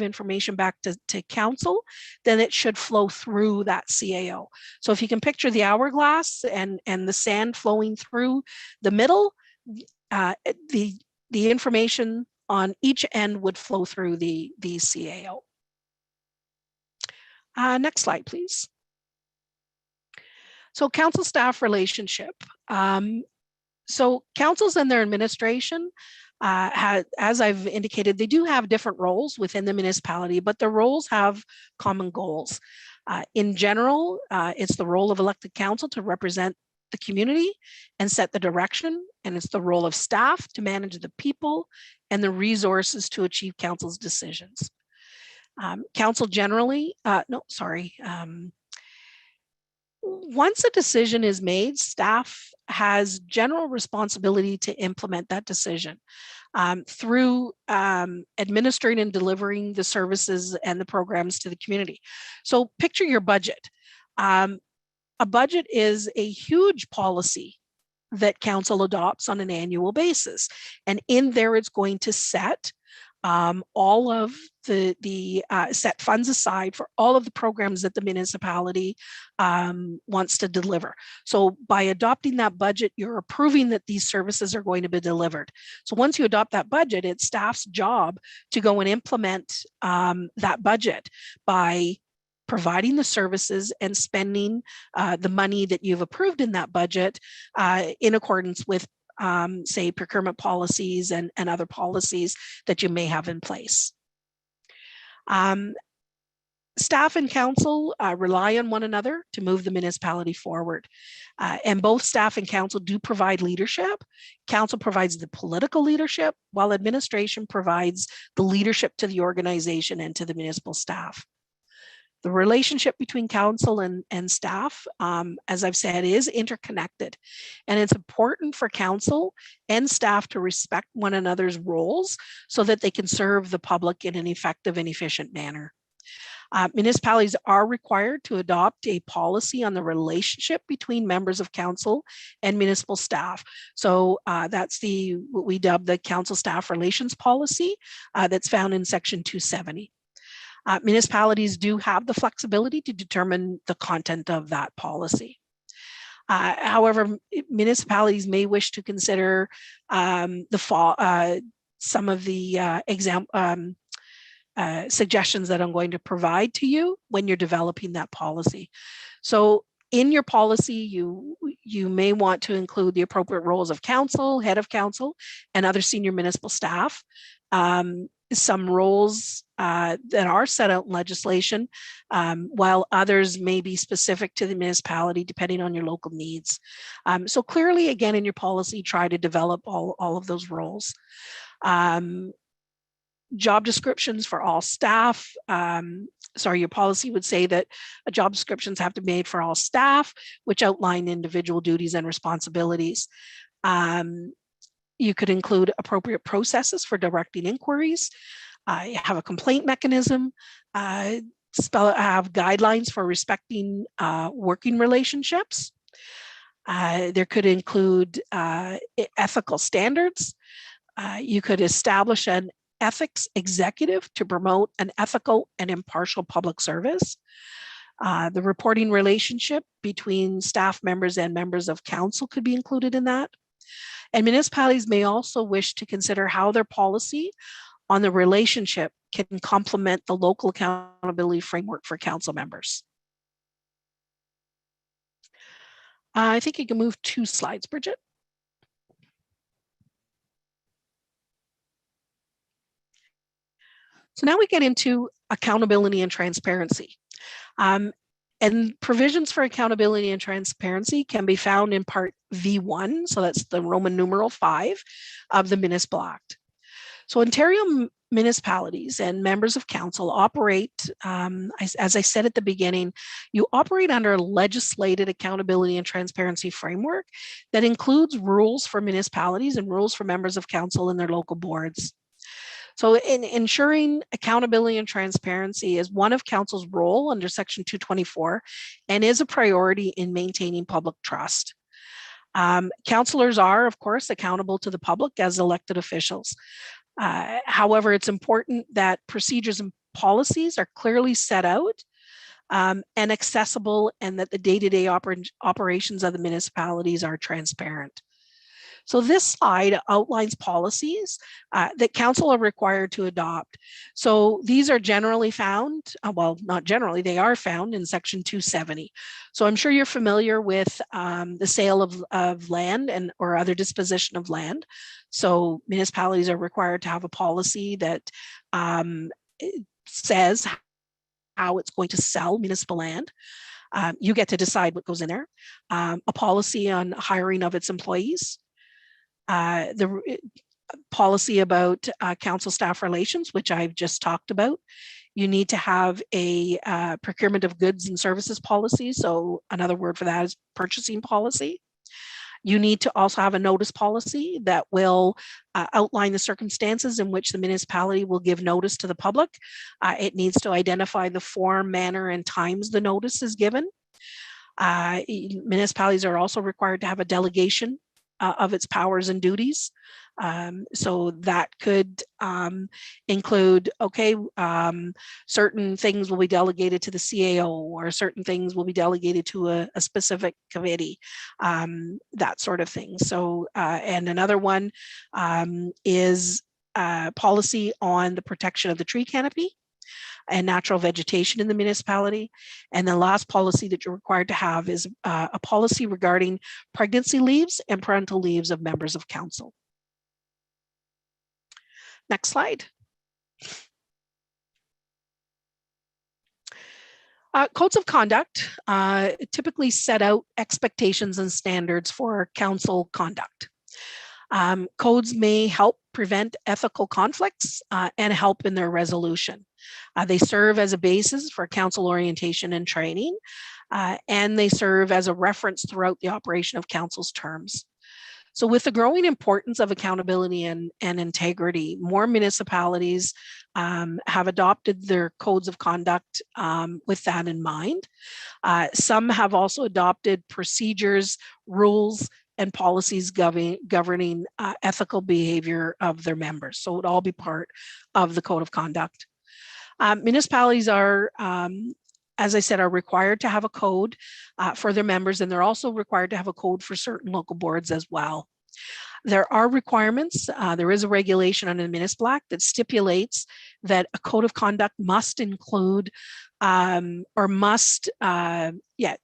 information back to council, then it should flow through that CAO. So if you can picture the hourglass and the sand flowing through the middle, the information on each end would flow through the CAO. Next slide, please. So council staff relationship. So councils and their administration, as I've indicated, they do have different roles within the municipality, but the roles have common goals. In general, it's the role of elected council to represent the community and set the direction, and it's the role of staff to manage the people and the resources to achieve council's decisions. Council generally, once a decision is made, staff has general responsibility to implement that decision through administering and delivering the services and the programs to the community. So picture your budget. A budget is a huge policy that council adopts on an annual basis. And in there, it's going to set all of the set funds aside for all of the programs that the municipality wants to deliver. So by adopting that budget, you're approving that these services are going to be delivered. So once you adopt that budget, it's staff's job to go and implement that budget by providing the services and spending the money that you've approved in that budget in accordance with say procurement policies and other policies that you may have in place. Staff and council rely on one another to move the municipality forward. And both staff and council do provide leadership. Council provides the political leadership, while administration provides the leadership to the organization and to the municipal staff. The relationship between council and staff, as I've said, is interconnected. And it's important for council and staff to respect one another's roles so that they can serve the public in an effective and efficient manner. Municipalities are required to adopt a policy on the relationship between members of council and municipal staff. So that's what we dub the council staff relations policy that's found in section 270. Municipalities do have the flexibility to determine the content of that policy. However, municipalities may wish to consider some of the suggestions that I'm going to provide to you when you're developing that policy. So in your policy, you may want to include the appropriate roles of council, head of council, and other senior municipal staff. Some roles that are set out in legislation, while others may be specific to the municipality depending on your local needs. So clearly, again, in your policy, try to develop all of those roles. Job descriptions for all staff. Your policy would say that job descriptions have to be made for all staff, which outline individual duties and responsibilities. You could include appropriate processes for directing inquiries. You have a complaint mechanism. Have guidelines for respecting working relationships. There could include ethical standards. You could establish an ethics executive to promote an ethical and impartial public service. The reporting relationship between staff members and members of council could be included in that. And municipalities may also wish to consider how their policy on the relationship can complement the local accountability framework for council members. I think you can move 2 slides, Bridget. So now we get into accountability and transparency. And provisions for accountability and transparency can be found in part V1, so that's the Roman numeral 5 of the Municipal Act. So Ontario municipalities and members of council operate, as I said at the beginning, you operate under a legislated accountability and transparency framework that includes rules for municipalities and rules for members of council and their local boards. So in ensuring accountability and transparency is one of council's role under section 224 and is a priority in maintaining public trust. Councillors are, of course, accountable to the public as elected officials. However, it's important that procedures and policies are clearly set out and accessible, and that the day-to-day operations of the municipalities are transparent. So this slide outlines policies that council are required to adopt. So these are generally found, well, not generally, they are found in section 270. So I'm sure you're familiar with the sale of land and or other disposition of land. So municipalities are required to have a policy that says how it's going to sell municipal land. You get to decide what goes in there. A policy on hiring of its employees. The policy about council staff relations, which I've just talked about. You need to have a procurement of goods and services policy. So another word for that is purchasing policy. You need to also have a notice policy that will outline the circumstances in which the municipality will give notice to the public. It needs to identify the form, manner, and times the notice is given. Municipalities are also required to have a delegation of its powers and duties. So that could include, okay, certain things will be delegated to the CAO, or certain things will be delegated to a specific committee, that sort of thing. So, and another one is policy on the protection of the tree canopy and natural vegetation in the municipality. And the last policy that you're required to have is a policy regarding pregnancy leaves and parental leaves of members of council. Next slide. Codes of conduct typically set out expectations and standards for council conduct. Codes may help prevent ethical conflicts and help in their resolution. They serve as a basis for council orientation and training, and they serve as a reference throughout the operation of council's terms. So with the growing importance of accountability and integrity, more municipalities have adopted their codes of conduct with that in mind. Some have also adopted procedures, rules, and policies governing ethical behavior of their members. So it would all be part of the code of conduct. Municipalities are, as I said, are required to have a code for their members, and they're also required to have a code for certain local boards as well. There are requirements. There is a regulation under the Municipal Act that stipulates that a code of conduct must include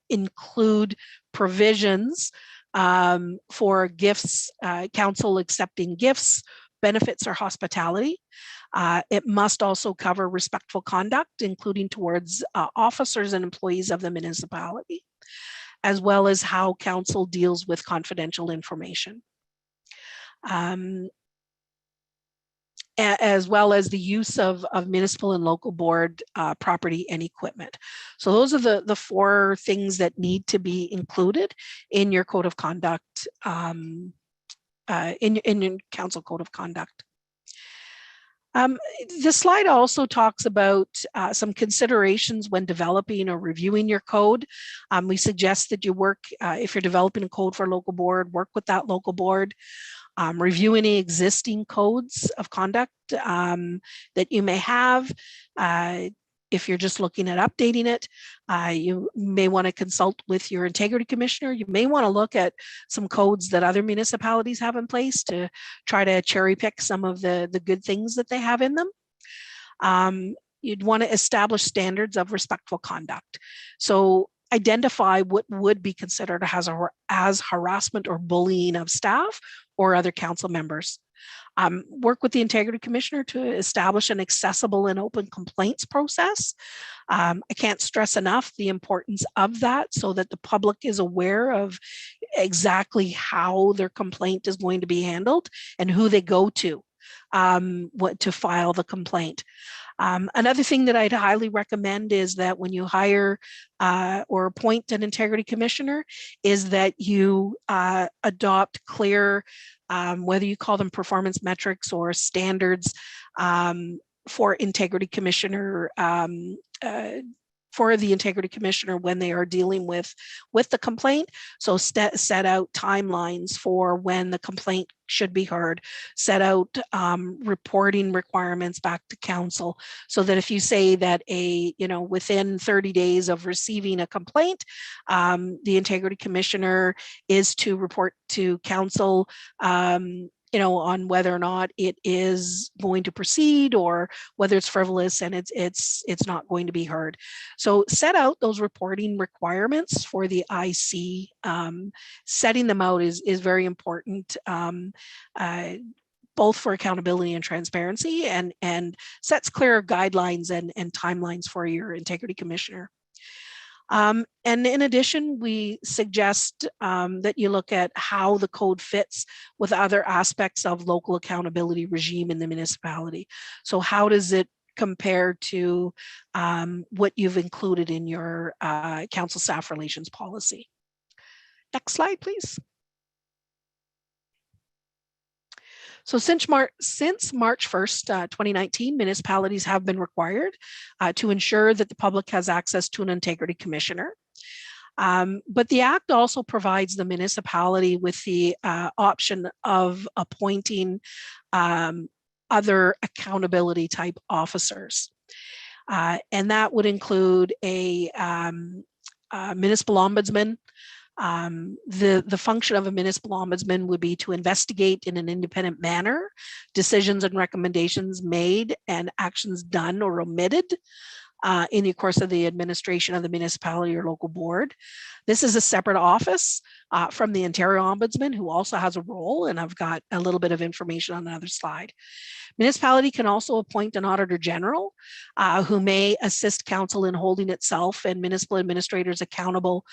include provisions for gifts, council accepting gifts, benefits, or hospitality. It must also cover respectful conduct, including towards officers and employees of the municipality, as well as how council deals with confidential information, as well as the use of municipal and local board property and equipment. So those are the 4 things that need to be included in your code of conduct in your council code of conduct. The slide also talks about some considerations when developing or reviewing your code. We suggest that you work, if you're developing a code for a local board, work with that local board, review any existing codes of conduct that you may have. If you're just looking at updating it, you may want to consult with your integrity commissioner. You may want to look at some codes that other municipalities have in place to try to cherry pick some of the good things that they have in them. You'd want to establish standards of respectful conduct. So identify what would be considered as harassment or bullying of staff or other council members. Work with the integrity commissioner to establish an accessible and open complaints process. I can't stress enough the importance of that so that the public is aware of exactly how their complaint is going to be handled and who they go to file the complaint. Another thing that I'd highly recommend is that when you hire or appoint an integrity commissioner is that you adopt clear, whether you call them performance metrics or standards for integrity commissioner, for the integrity commissioner when they are dealing with the complaint. So set out timelines for when the complaint should be heard, set out reporting requirements back to council, so that if you say that within 30 days of receiving a complaint, the integrity commissioner is to report to council on whether or not it is going to proceed or whether it's frivolous and it's not going to be heard. So set out those reporting requirements for the IC. Setting them out is very important, both for accountability and transparency, and sets clear guidelines and timelines for your integrity commissioner. And in addition, we suggest that you look at how the code fits with other aspects of local accountability regime in the municipality. So how does it compare to what you've included in your council staff relations policy? Next slide, please. So since March 1st, 2019, municipalities have been required to ensure that the public has access to an integrity commissioner. But the Act also provides the municipality with the option of appointing other accountability type officers. And that would include a municipal ombudsman. The function of a municipal ombudsman would be to investigate in an independent manner decisions and recommendations made and actions done or omitted in the course of the administration of the municipality or local board. This is a separate office from the Ontario Ombudsman, who also has a role, and I've got a little bit of information on another slide. Municipality can also appoint an Auditor General who may assist council in holding itself and municipal administrators accountable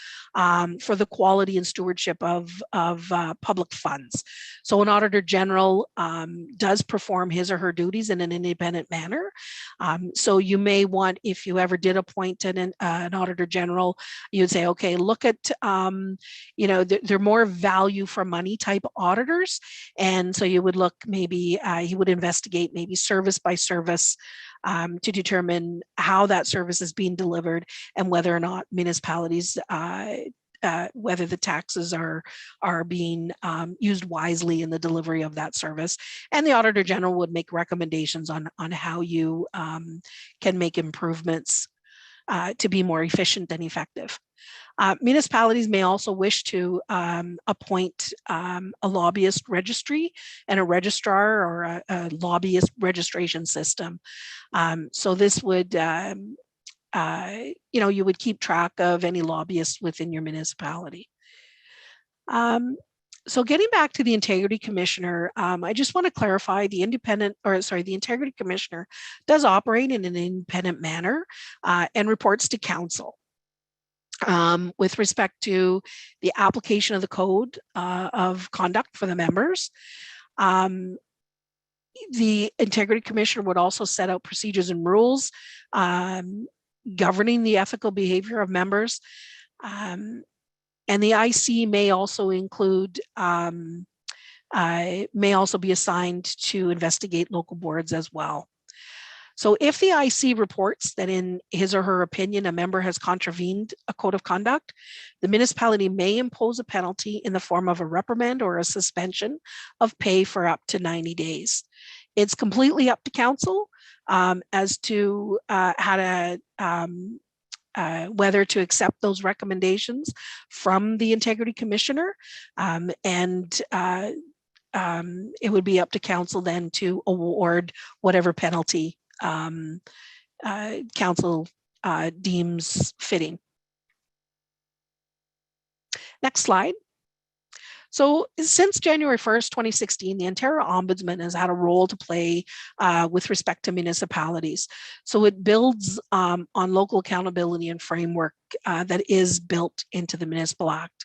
for the quality and stewardship of public funds. So an Auditor General does perform his or her duties in an independent manner. So you may want, if you ever did appoint an Auditor General, you'd say, okay, look at, they're more value for money type auditors. And so you would look, maybe he would investigate maybe service by service to determine how that service is being delivered and whether or not municipalities, whether the taxes are being used wisely in the delivery of that service. And the Auditor General would make recommendations on how you can make improvements to be more efficient and effective. Municipalities may also wish to appoint a lobbyist registry and a registrar or a lobbyist registration system. So this would, you would keep track of any lobbyists within your municipality. So getting back to the Integrity Commissioner, I just want to clarify the Integrity Commissioner does operate in an independent manner and reports to council. With respect to the application of the code of conduct for the members. The Integrity Commissioner would also set out procedures and rules governing the ethical behavior of members. And the IC may also include may also be assigned to investigate local boards as well. So if the IC reports that in his or her opinion, a member has contravened a code of conduct, the municipality may impose a penalty in the form of a reprimand or a suspension of pay for up to 90 days. It's completely up to council as to how to whether to accept those recommendations from the Integrity Commissioner, and it would be up to council then to award whatever penalty council deems fitting. Next slide. So since January 1st, 2016, the Ontario Ombudsman has had a role to play with respect to municipalities. So it builds on local accountability and framework that is built into the Municipal Act.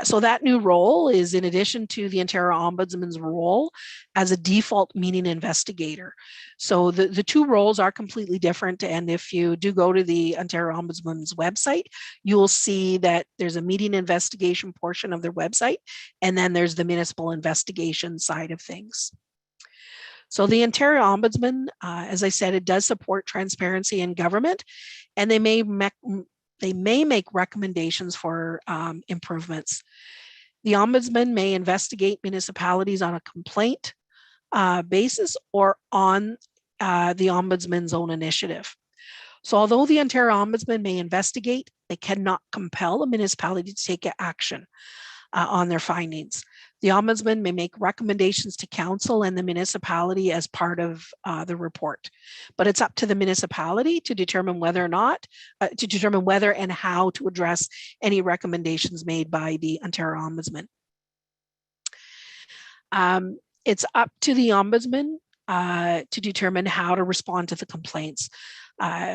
So that new role is in addition to the Ontario Ombudsman's role as a default meeting investigator. So the two roles are completely different. And if you do go to the Ontario Ombudsman's website, you will see that there's a meeting investigation portion of their website, and then there's the municipal investigation side of things. So the Ontario Ombudsman, as I said, it does support transparency in government, and they may make recommendations for improvements. The Ombudsman may investigate municipalities on a complaint basis or on the Ombudsman's own initiative. So although the Ontario Ombudsman may investigate, they cannot compel a municipality to take action on their findings. The Ombudsman may make recommendations to council and the municipality as part of the report, but it's up to the municipality to determine whether or not, whether and how to address any recommendations made by the Ontario Ombudsman. It's up to the Ombudsman to determine how to respond to the complaints.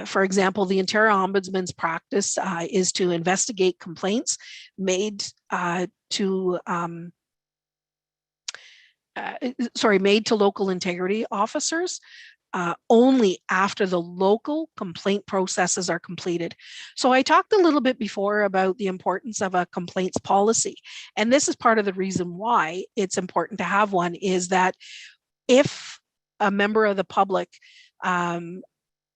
For example, the Ontario Ombudsman's practice is to investigate complaints made to local integrity officers only after the local complaint processes are completed. So I talked a little bit before about the importance of a complaints policy, and this is part of the reason why it's important to have one, is that if a member of the public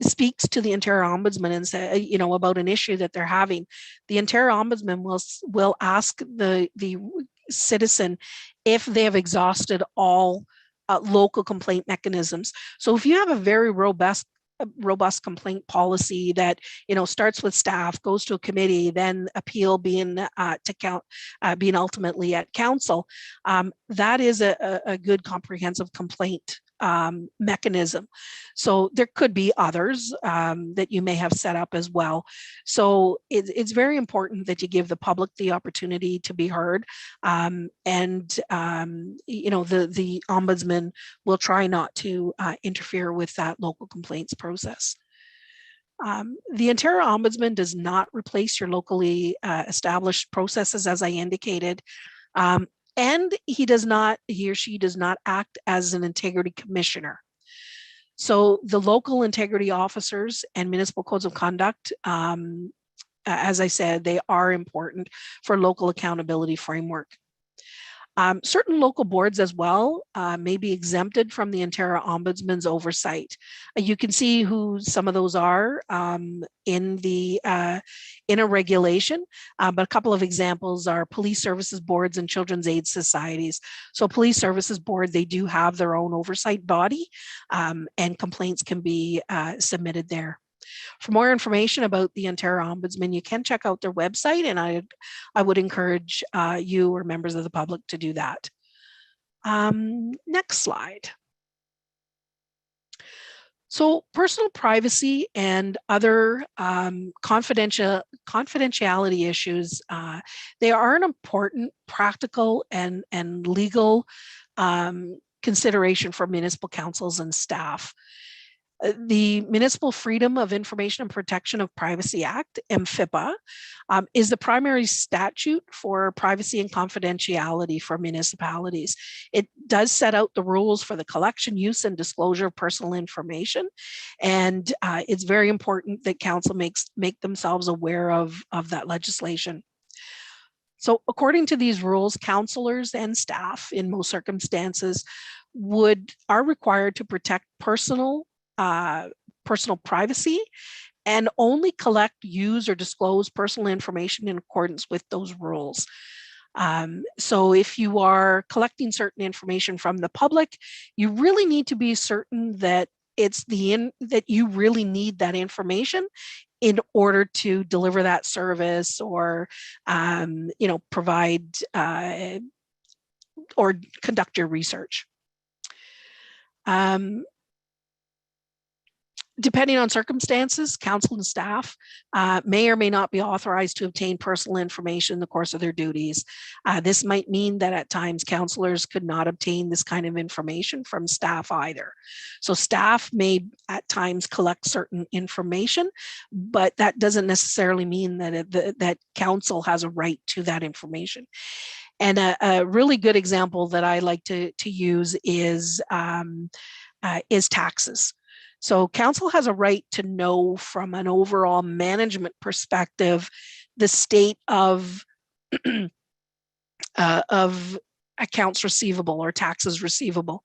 speaks to the Ontario Ombudsman and say, about an issue that they're having, the Ontario Ombudsman will ask the citizen if they have exhausted all local complaint mechanisms. So if you have a very robust complaint policy that starts with staff, goes to a committee, then appeal being being ultimately at council, that is a good comprehensive complaint mechanism. So there could be others that you may have set up as well. So it's very important that you give the public the opportunity to be heard, and the Ombudsman will try not to interfere with that local complaints process. The Ontario Ombudsman does not replace your locally established processes, as I indicated. And he or she does not act as an integrity commissioner. So the local integrity officers and municipal codes of conduct, as I said, they are important for local accountability framework. Certain local boards as well may be exempted from the Ontario Ombudsman's oversight. You can see who some of those are in a regulation, but a couple of examples are police services boards and children's aid societies. So police services board, they do have their own oversight body, and complaints can be submitted there. For more information about the Ontario Ombudsman, you can check out their website, and I would encourage you or members of the public to do that. Next slide. So personal privacy and other confidentiality issues, they are an important practical and legal consideration for municipal councils and staff. The Municipal Freedom of Information and Protection of Privacy Act, MFIPA, is the primary statute for privacy and confidentiality for municipalities. It does set out the rules for the collection, use, and disclosure of personal information, and it's very important that council make themselves aware of that legislation. So according to these rules, counselors and staff in most circumstances are required to protect personal privacy and only collect, use, or disclose personal information in accordance with those rules. So if you are collecting certain information from the public, you really need to be certain that that you really need that information in order to deliver that service or, provide or conduct your research. Depending on circumstances, council and staff may or may not be authorized to obtain personal information in the course of their duties. This might mean that at times councillors could not obtain this kind of information from staff either. So staff may at times collect certain information, but that doesn't necessarily mean that that council has a right to that information. And a really good example that I like to use is taxes. So council has a right to know from an overall management perspective the state of accounts receivable or taxes receivable,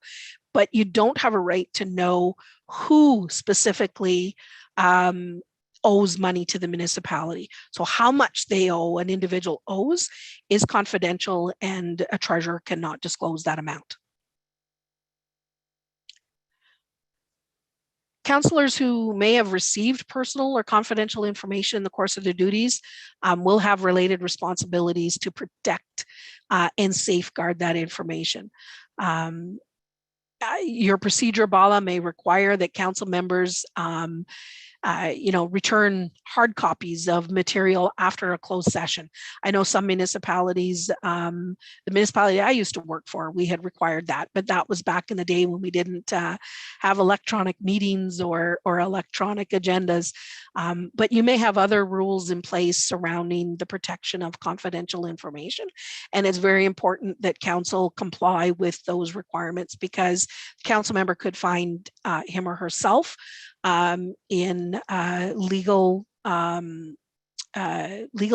but you don't have a right to know who specifically owes money to the municipality. So how much they owe, an individual owes, is confidential, and a treasurer cannot disclose that amount. Councillors who may have received personal or confidential information in the course of their duties will have related responsibilities to protect and safeguard that information. Your procedure, Bala, may require that council members return hard copies of material after a closed session. I know some municipalities, the municipality I used to work for, we had required that, but that was back in the day when we didn't have electronic meetings or electronic agendas. But you may have other rules in place surrounding the protection of confidential information. And it's very important that council comply with those requirements, because the council member could find him or herself in legal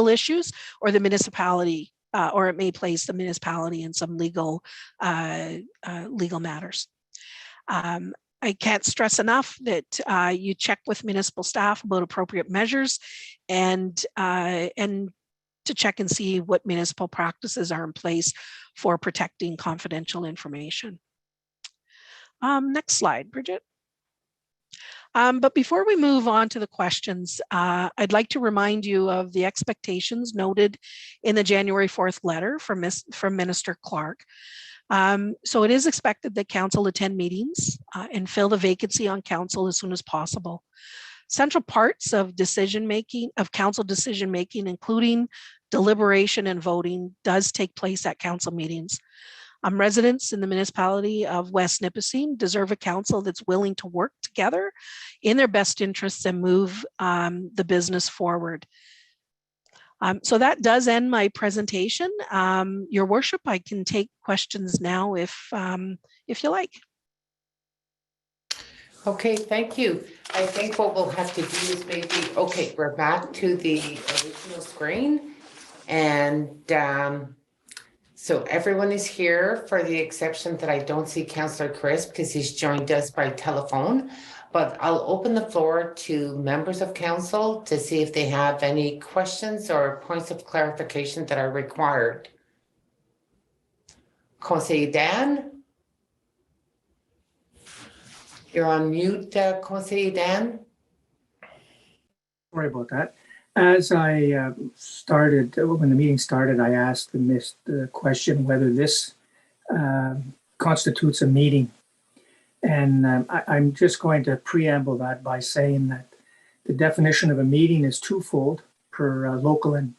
issues, or the municipality, or it may place the municipality in some legal matters. I can't stress enough that you check with municipal staff about appropriate measures, and to check and see what municipal practices are in place for protecting confidential information. Next slide, Bridget. But before we move on to the questions, I'd like to remind you of the expectations noted in the January 4th letter from Minister Clark. So it is expected that council attend meetings and fill the vacancy on council as soon as possible. Central parts of council decision making, including deliberation and voting, does take place at council meetings. Residents in the municipality of West Nipissing deserve a council that's willing to work together in their best interests and move the business forward. So that does end my presentation. Your worship, I can take questions now if you like. Okay, thank you. I think what we'll have to do is okay, we're back to the original screen, and so everyone is here, for the exception that I don't see Councillor Chris because he's joined us by telephone. But I'll open the floor to members of council to see if they have any questions or points of clarification that are required. Conseiller Dan? You're on mute, Conseiller Dan. Sorry about that. As I started, when the meeting started, I asked the question whether this constitutes a meeting. And I'm just going to preamble that by saying that the definition of a meeting is twofold per local and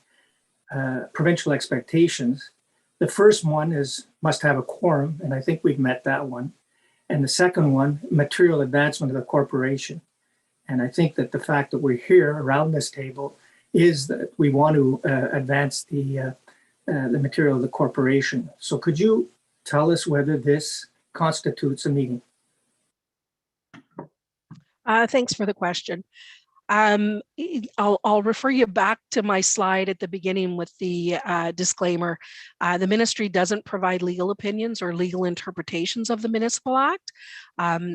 provincial expectations. The first one is must have a quorum, and I think we've met that one. And the second one, material advancement of the corporation. And I think that the fact that we're here around this table is that we want to advance the material of the corporation. So could you tell us whether this constitutes a meeting? Thanks for the question. I'll refer you back to my slide at the beginning with the disclaimer. The ministry doesn't provide legal opinions or legal interpretations of the Municipal Act.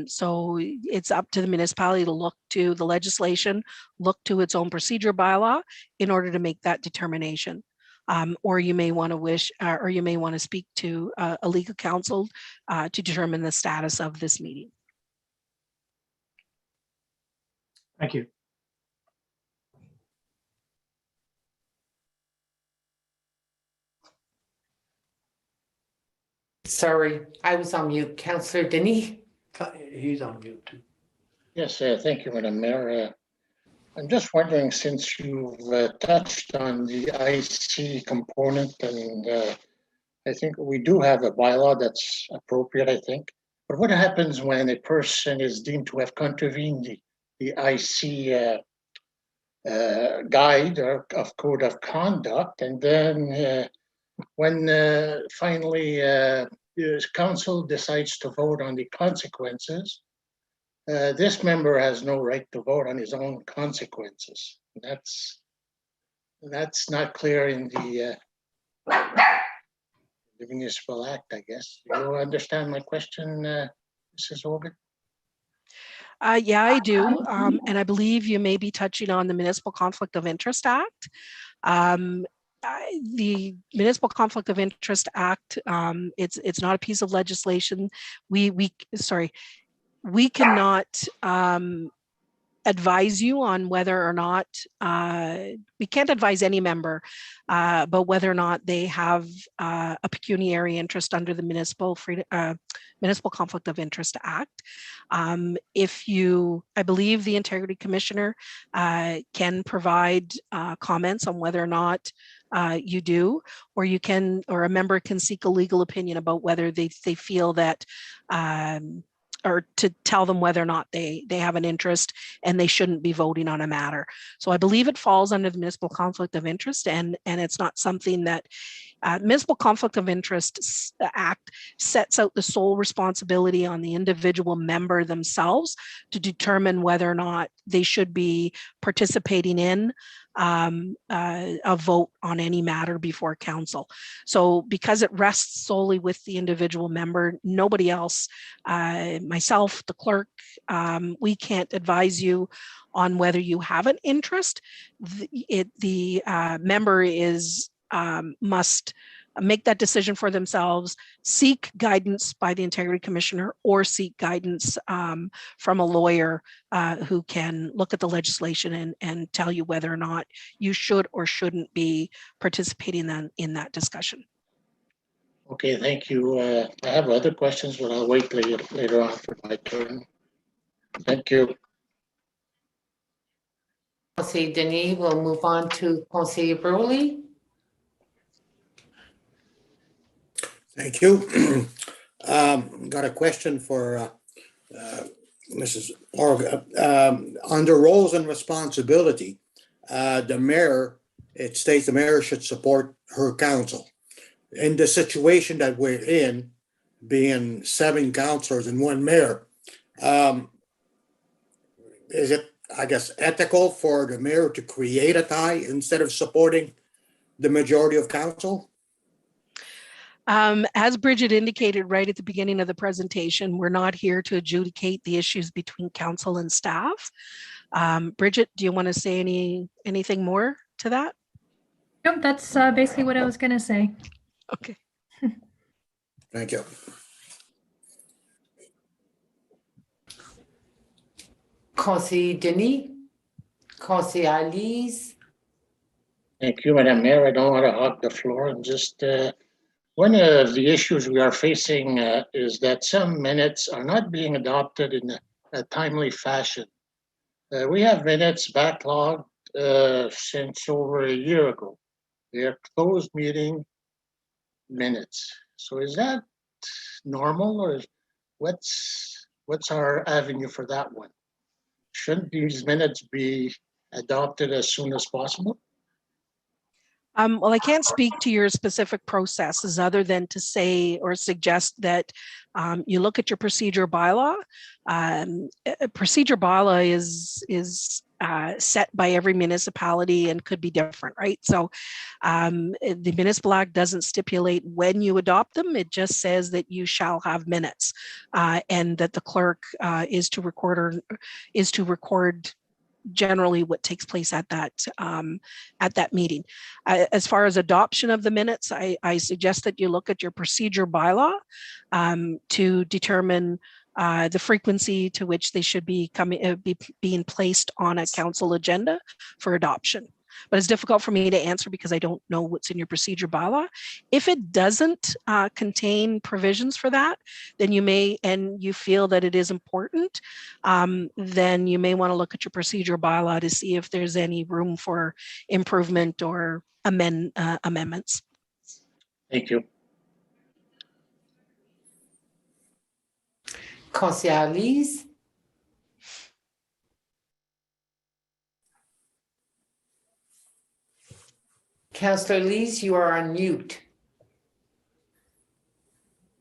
So it's up to the municipality to look to the legislation, look to its own procedure bylaw in order to make that determination. Or you may want to speak to a legal counsel to determine the status of this meeting. Thank you. Sorry, I was on mute. Councillor Denis? He's on mute too. Yes, thank you, Madam Mayor. I'm just wondering, since you've touched on the IC component, and I think we do have a bylaw that's appropriate, I think. But what happens when a person is deemed to have contravened the IC guide or of code of conduct, and then when finally the council decides to vote on the consequences, this member has no right to vote on his own consequences. That's not clear in the Municipal Act, I guess. You understand my question, Mrs. Hogan? Yeah, I do. And I believe you may be touching on the Municipal Conflict of Interest Act. The Municipal Conflict of Interest Act, it's not a piece of legislation. We cannot advise you on whether or not, we can't advise any member about whether or not they have a pecuniary interest under the Municipal Conflict of Interest Act. I believe the Integrity Commissioner can provide comments on whether or not you do, or a member can seek a legal opinion about whether they feel that or to tell them whether or not they have an interest and they shouldn't be voting on a matter. So I believe it falls under the Municipal Conflict of Interest, and it's not something that Municipal Conflict of Interest Act sets out the sole responsibility on the individual member themselves to determine whether or not they should be participating in a vote on any matter before council. So because it rests solely with the individual member, nobody else, myself, the clerk, we can't advise you on whether you have an interest. The member must make that decision for themselves, seek guidance by the Integrity Commissioner, or seek guidance from a lawyer who can look at the legislation and tell you whether or not you should or shouldn't be participating in that discussion. Okay, thank you. I have other questions, but I'll wait later on for my turn. Thank you. Conseiller Denis, we'll move on to Conseiller Broley. Thank you. Got a question for Mrs. Org. Under roles and responsibility, the mayor, it states the mayor should support her council. In the situation that we're in, being 7 councillors and 1 mayor, is it, I guess, ethical for the mayor to create a tie instead of supporting the majority of council? As Bridget indicated right at the beginning of the presentation, we're not here to adjudicate the issues between council and staff. Bridget, do you want to say anything more to that? Nope, that's basically what I was going to say. Okay. Thank you. Conseiller Denis, Conseiller Alice. Thank you, Madam Mayor. I don't want to hog the floor. And just one of the issues we are facing is that some minutes are not being adopted in a timely fashion. We have minutes backlogged since over a year ago. They are closed meeting minutes. So is that normal, or what's our avenue for that one? Shouldn't these minutes be adopted as soon as possible? Well, I can't speak to your specific processes other than to say or suggest that you look at your procedure bylaw. Procedure bylaw is set by every municipality and could be different, right? So the Municipal Act doesn't stipulate when you adopt them. It just says that you shall have minutes and that the clerk is to record generally what takes place at that meeting. As far as adoption of the minutes, I suggest that you look at your procedure bylaw to determine the frequency to which they should be being placed on a council agenda for adoption. But it's difficult for me to answer because I don't know what's in your procedure bylaw. If it doesn't contain provisions for that, then you may, and you feel that it is important, then you may want to look at your procedure bylaw to see if there's any room for improvement or amendments. Thank you. Conseillère Lise? Councillor Lise, you are on mute.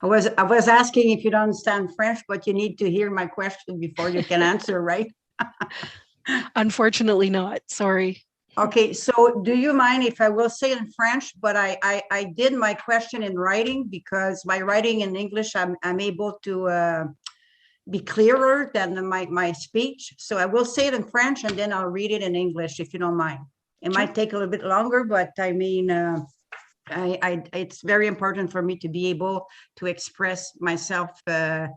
I was asking if you don't understand French, but you need to hear my question before you can answer, right? Unfortunately not, sorry. Okay, so do you mind if I will say it in French, but I did my question in writing because my writing in English, I'm able to be clearer than my speech. So I will say it in French and then I'll read it in English if you don't mind. It might take a little bit longer, but I mean, it's very important for me to be able to express myself and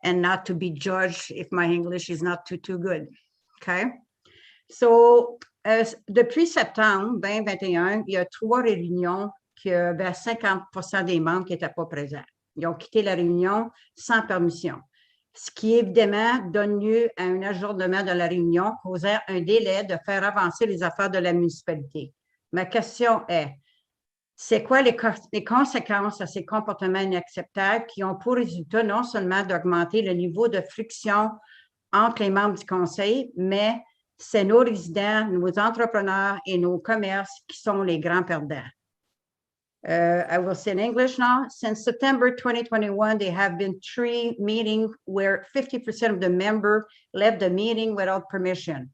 not to be judged if my English is not too good. Okay. So, depuis septembre 2021, il y a 3 réunions que vers 50% des membres qui n'étaient pas présents. Ils ont quitté la réunion sans permission, ce qui évidemment donne lieu à un ajournement de la réunion, causant un délai de faire avancer les affaires de la municipalité. Ma question est, c'est quoi les conséquences à ces comportements inacceptables qui ont pour résultat non seulement d'augmenter le niveau de friction entre les membres du conseil, mais c'est nos résidents, nos entrepreneurs et nos commerces qui sont les grands perdants. I will say in English now. Since September 2021, there have been 3 meetings where 50% of the members left the meeting without permission,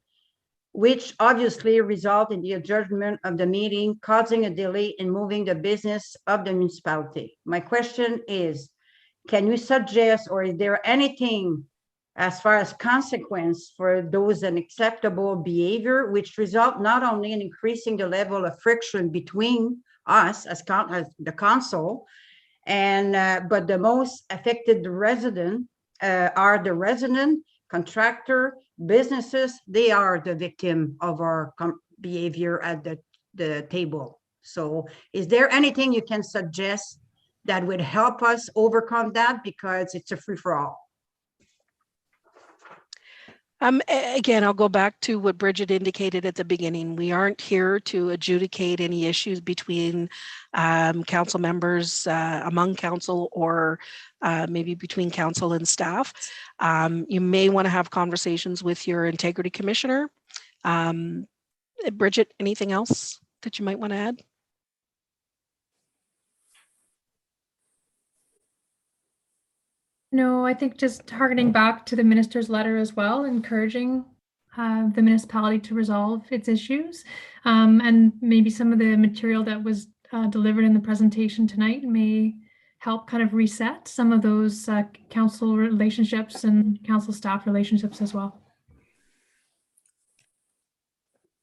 which obviously result in the adjournment of the meeting, causing a delay in moving the business of the municipality. My question is, can you suggest, or is there anything as far as consequence for those unacceptable behavior, which result not only in increasing the level of friction between us as the council, and but the most affected resident are the resident, contractor, businesses. They are the victim of our behavior at the table. So is there anything you can suggest that would help us overcome that, because it's a free-for-all? Again, I'll go back to what Bridget indicated at the beginning. We aren't here to adjudicate any issues between council members, among council, or maybe between council and staff. You may want to have conversations with your integrity commissioner. Bridget, anything else that you might want to add? No, I think just targeting back to the minister's letter as well, encouraging the municipality to resolve its issues. And maybe some of the material that was delivered in the presentation tonight may help kind of reset some of those council relationships and council staff relationships as well.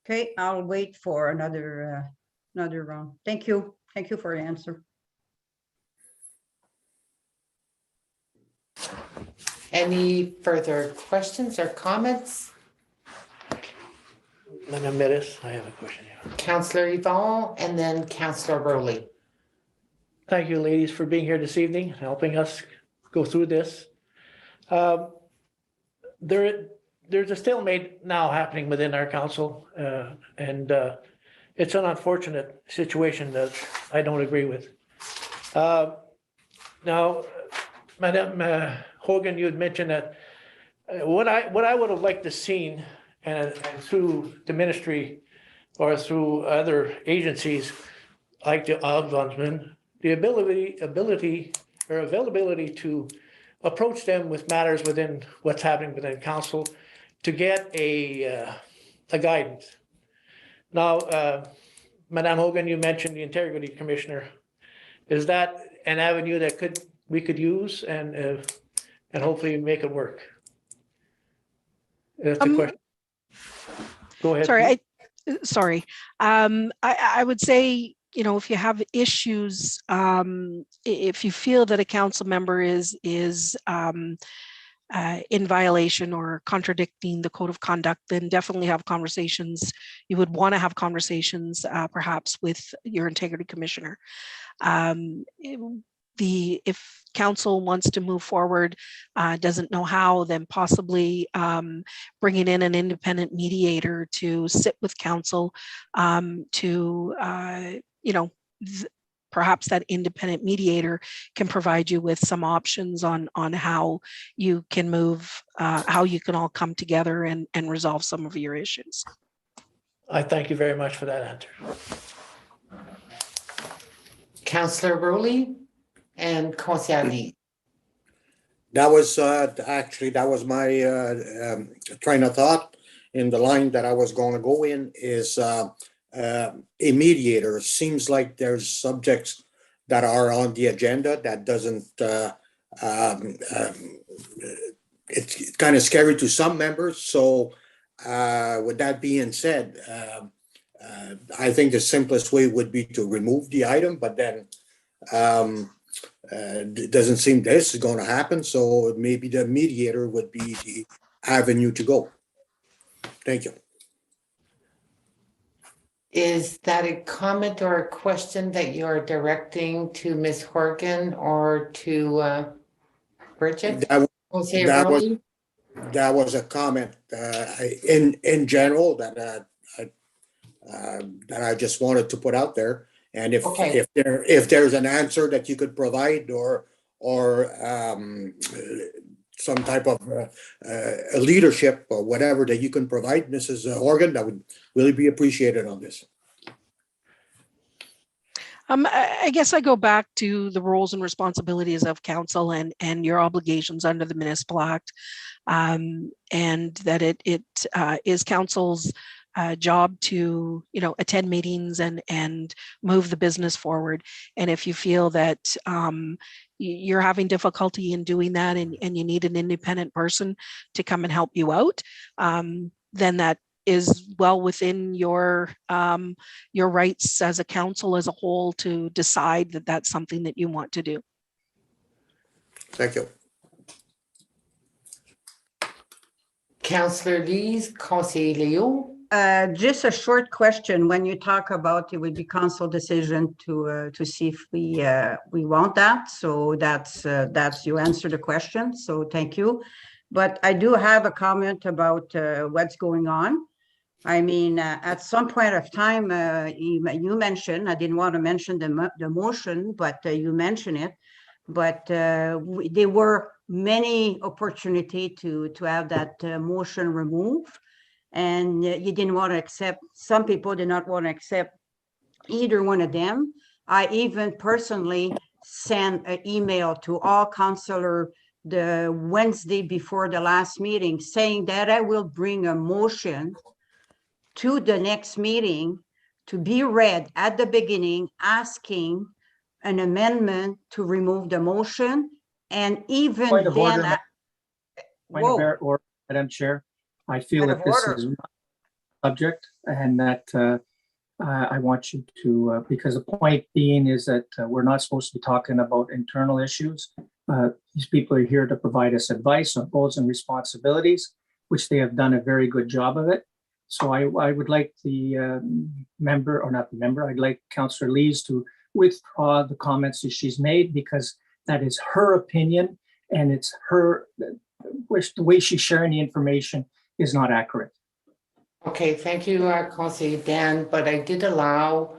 Okay, I'll wait for another round. Thank you. Thank you for the answer. Any further questions or comments? Madam Meredith, I have a question here. Councillor Yvon and then Councillor Rowley. Thank you, ladies, for being here this evening, helping us go through this. There's a stalemate now happening within our council, and it's an unfortunate situation that I don't agree with. Now, Madam Hogan, you had mentioned that what I would have liked to seen, and through the ministry or through other agencies like the Ombudsman, the availability to approach them with matters within what's happening within council, to get a a guidance. Now, Madam Hogan, you mentioned the Integrity Commissioner. Is that an avenue that we could use and hopefully make it work? That's the question. Go ahead. Sorry. I would say, if you have issues, if you feel that a council member is in violation or contradicting the code of conduct, then definitely have conversations. You would want to have conversations perhaps with your integrity commissioner. If council wants to move forward, doesn't know how, then possibly bringing in an independent mediator to sit with council perhaps that independent mediator can provide you with some options on how you can move, how you can all come together and resolve some of your issues. I thank you very much for that answer. Councillor Rowley and Councillor Lee. That was actually, that was my train of thought in the line that I was going to go in is a mediator. Seems like there's subjects that are on the agenda that doesn't, it's kind of scary to some members. So with that being said, I think the simplest way would be to remove the item, but then it doesn't seem this is going to happen. So maybe the mediator would be the avenue to go. Thank you. Is that a comment or a question that you're directing to Ms. Horgan or to Bridget? That was a comment in general that I just wanted to put out there. And if there's an answer that you could provide or some type of leadership or whatever that you can provide, Mrs. Horgan, that would really be appreciated on this. I guess I go back to the roles and responsibilities of council and your obligations under the Municipal Act, and that it is council's job to attend meetings and move the business forward. And if you feel that you're having difficulty in doing that and you need an independent person to come and help you out, then that is well within your rights as a council as a whole to decide that that's something that you want to do. Thank you. Councillor Lees, Councillor Leo. Just a short question. When you talk about it would be council decision to see if we want that. So that's you answer the question. So thank you. But I do have a comment about what's going on. I mean, at some point of time, you mentioned, I didn't want to mention the motion, but you mentioned it. But there were many opportunities to have that motion removed. And you didn't want to accept, some people did not want to accept either one of them. I even personally sent an email to all councillors the Wednesday before the last meeting saying that I will bring a motion to the next meeting to be read at the beginning, asking an amendment to remove the motion. And even Point of then, order, Madam Chair. I feel that this is not a subject and that I want you to, because the point being is that we're not supposed to be talking about internal issues. These people are here to provide us advice on roles and responsibilities, which they have done a very good job of it. So I would like the member, or not the member, I'd like Councillor Lees to withdraw the comments that she's made, because that is her opinion and it's her, the way she's sharing the information is not accurate. Okay, thank you, Councillor Dan, but I did allow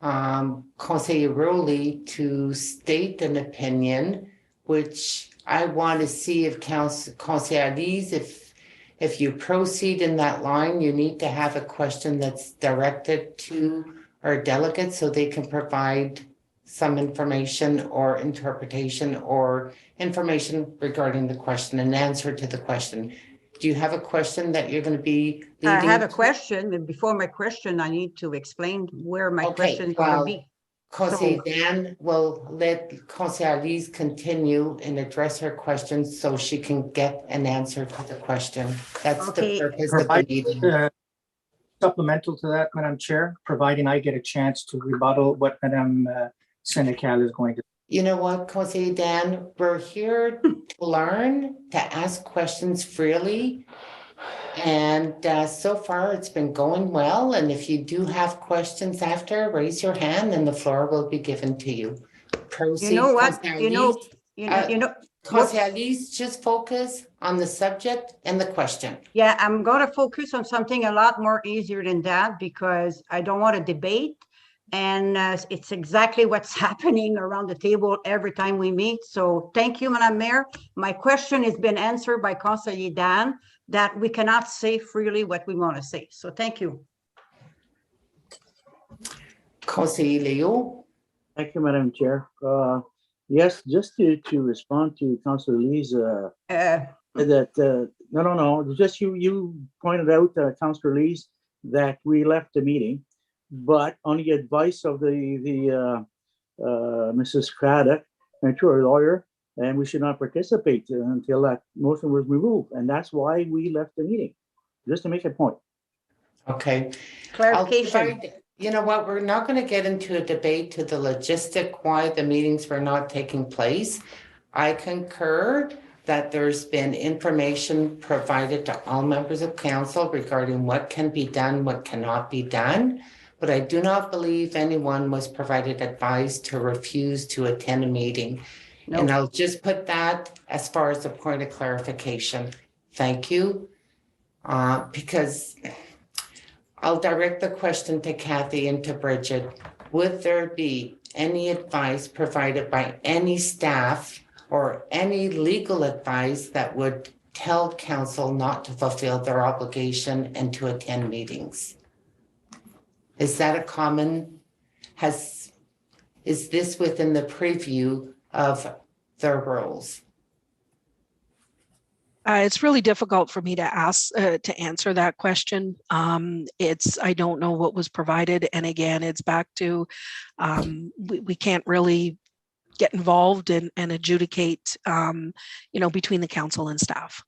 Councillor Rowley to state an opinion, which I want to see if Councillor Lees, if you proceed in that line, you need to have a question that's directed to our delegates so they can provide some information or interpretation or information regarding the question, an answer to the question. Do you have a question that you're going to be leading? I have a to? question, and before my question, I need to explain where my Okay, question is going to well, be. Conseil So- Dan will let Conseil Alice continue and address her questions so she can get an answer to the question. That's the Okay. purpose of the Provide meeting. supplemental to that, Madam Chair, providing I get a chance to rebuttal what Madam Senecal is going to. You know what, Conseil Dan, we're here to learn, to ask questions freely. And so far, it's been going well. And if you do have questions after, raise your hand and the floor will be given to you. Proceed, You know what? Conseil You know, Alice. Conseil Alice, just focus on the subject and the question. yeah, I'm going to focus on something a lot more easier than that because I don't want to debate. And it's exactly what's happening around the table every time we meet. So thank you, Madam Mayor. My question has been answered by Conseiller Dan that we cannot say freely what we want to say. So thank you. Conseiller Leo. Thank you, Madam Chair. Yes, just to respond to Councillor Lee's no, just you pointed out, Councillor Lee's, that we left the meeting, but on the advice of the Mrs. Craddock, and to our lawyer, and we should not participate until that motion was removed, and that's why we left the meeting, just to make a point. Okay. Clarification. You know what, we're not going to get into a debate to the logistic why the meetings were not taking place. I concur that there's been information provided to all members of council regarding what can be done, what cannot be done. But I do not believe anyone was provided advice to refuse to attend a meeting. Nope. And I'll just put that as far as a point of clarification. Thank you. Because I'll direct the question to Kathy and to Bridget. Would there be any advice provided by any staff or any legal advice that would tell council not to fulfill their obligation and to attend meetings? Is that a common, is this within the preview of their roles? It's really difficult for me to answer that question. I don't know what was provided. And again, it's back to, we can't really get involved and adjudicate, between the council and staff.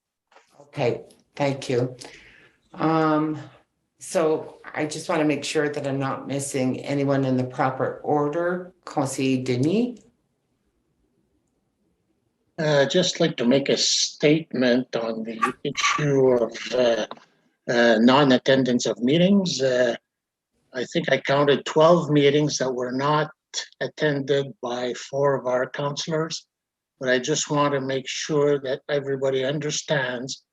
Okay, thank you. So I just want to make sure that I'm not missing anyone in the proper order. Conseiller Denis. Just like to make a statement on the issue of non-attendance of meetings. I think I counted 12 meetings that were not attended by 4 of our councillors, but I just want to make sure that everybody understands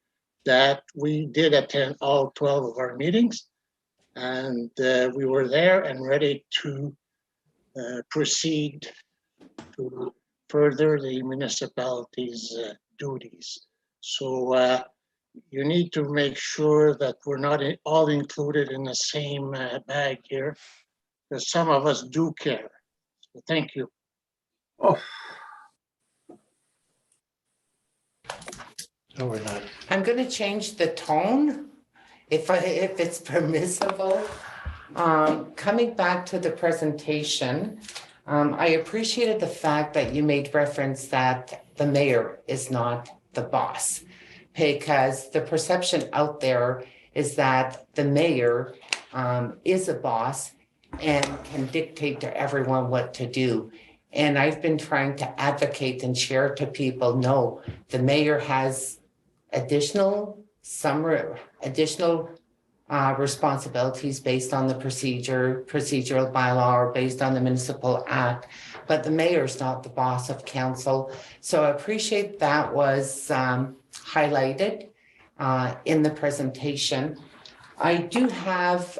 that we did attend all 12 of our meetings, and we were there and ready to proceed to further the municipality's duties. So you need to make sure that we're not all included in the same bag here, because some of us do care. So thank you. Oh, No, we're not. I'm going to change the tone if it's permissible. Coming back to the presentation, I appreciated the fact that you made reference that the mayor is not the boss, because the perception out there is that the mayor is a boss and can dictate to everyone what to do. And I've been trying to advocate and share to people, no, the mayor has additional responsibilities based on the procedural bylaw or based on the Municipal Act, but the mayor's not the boss of council. So I appreciate that was highlighted in the presentation. I do have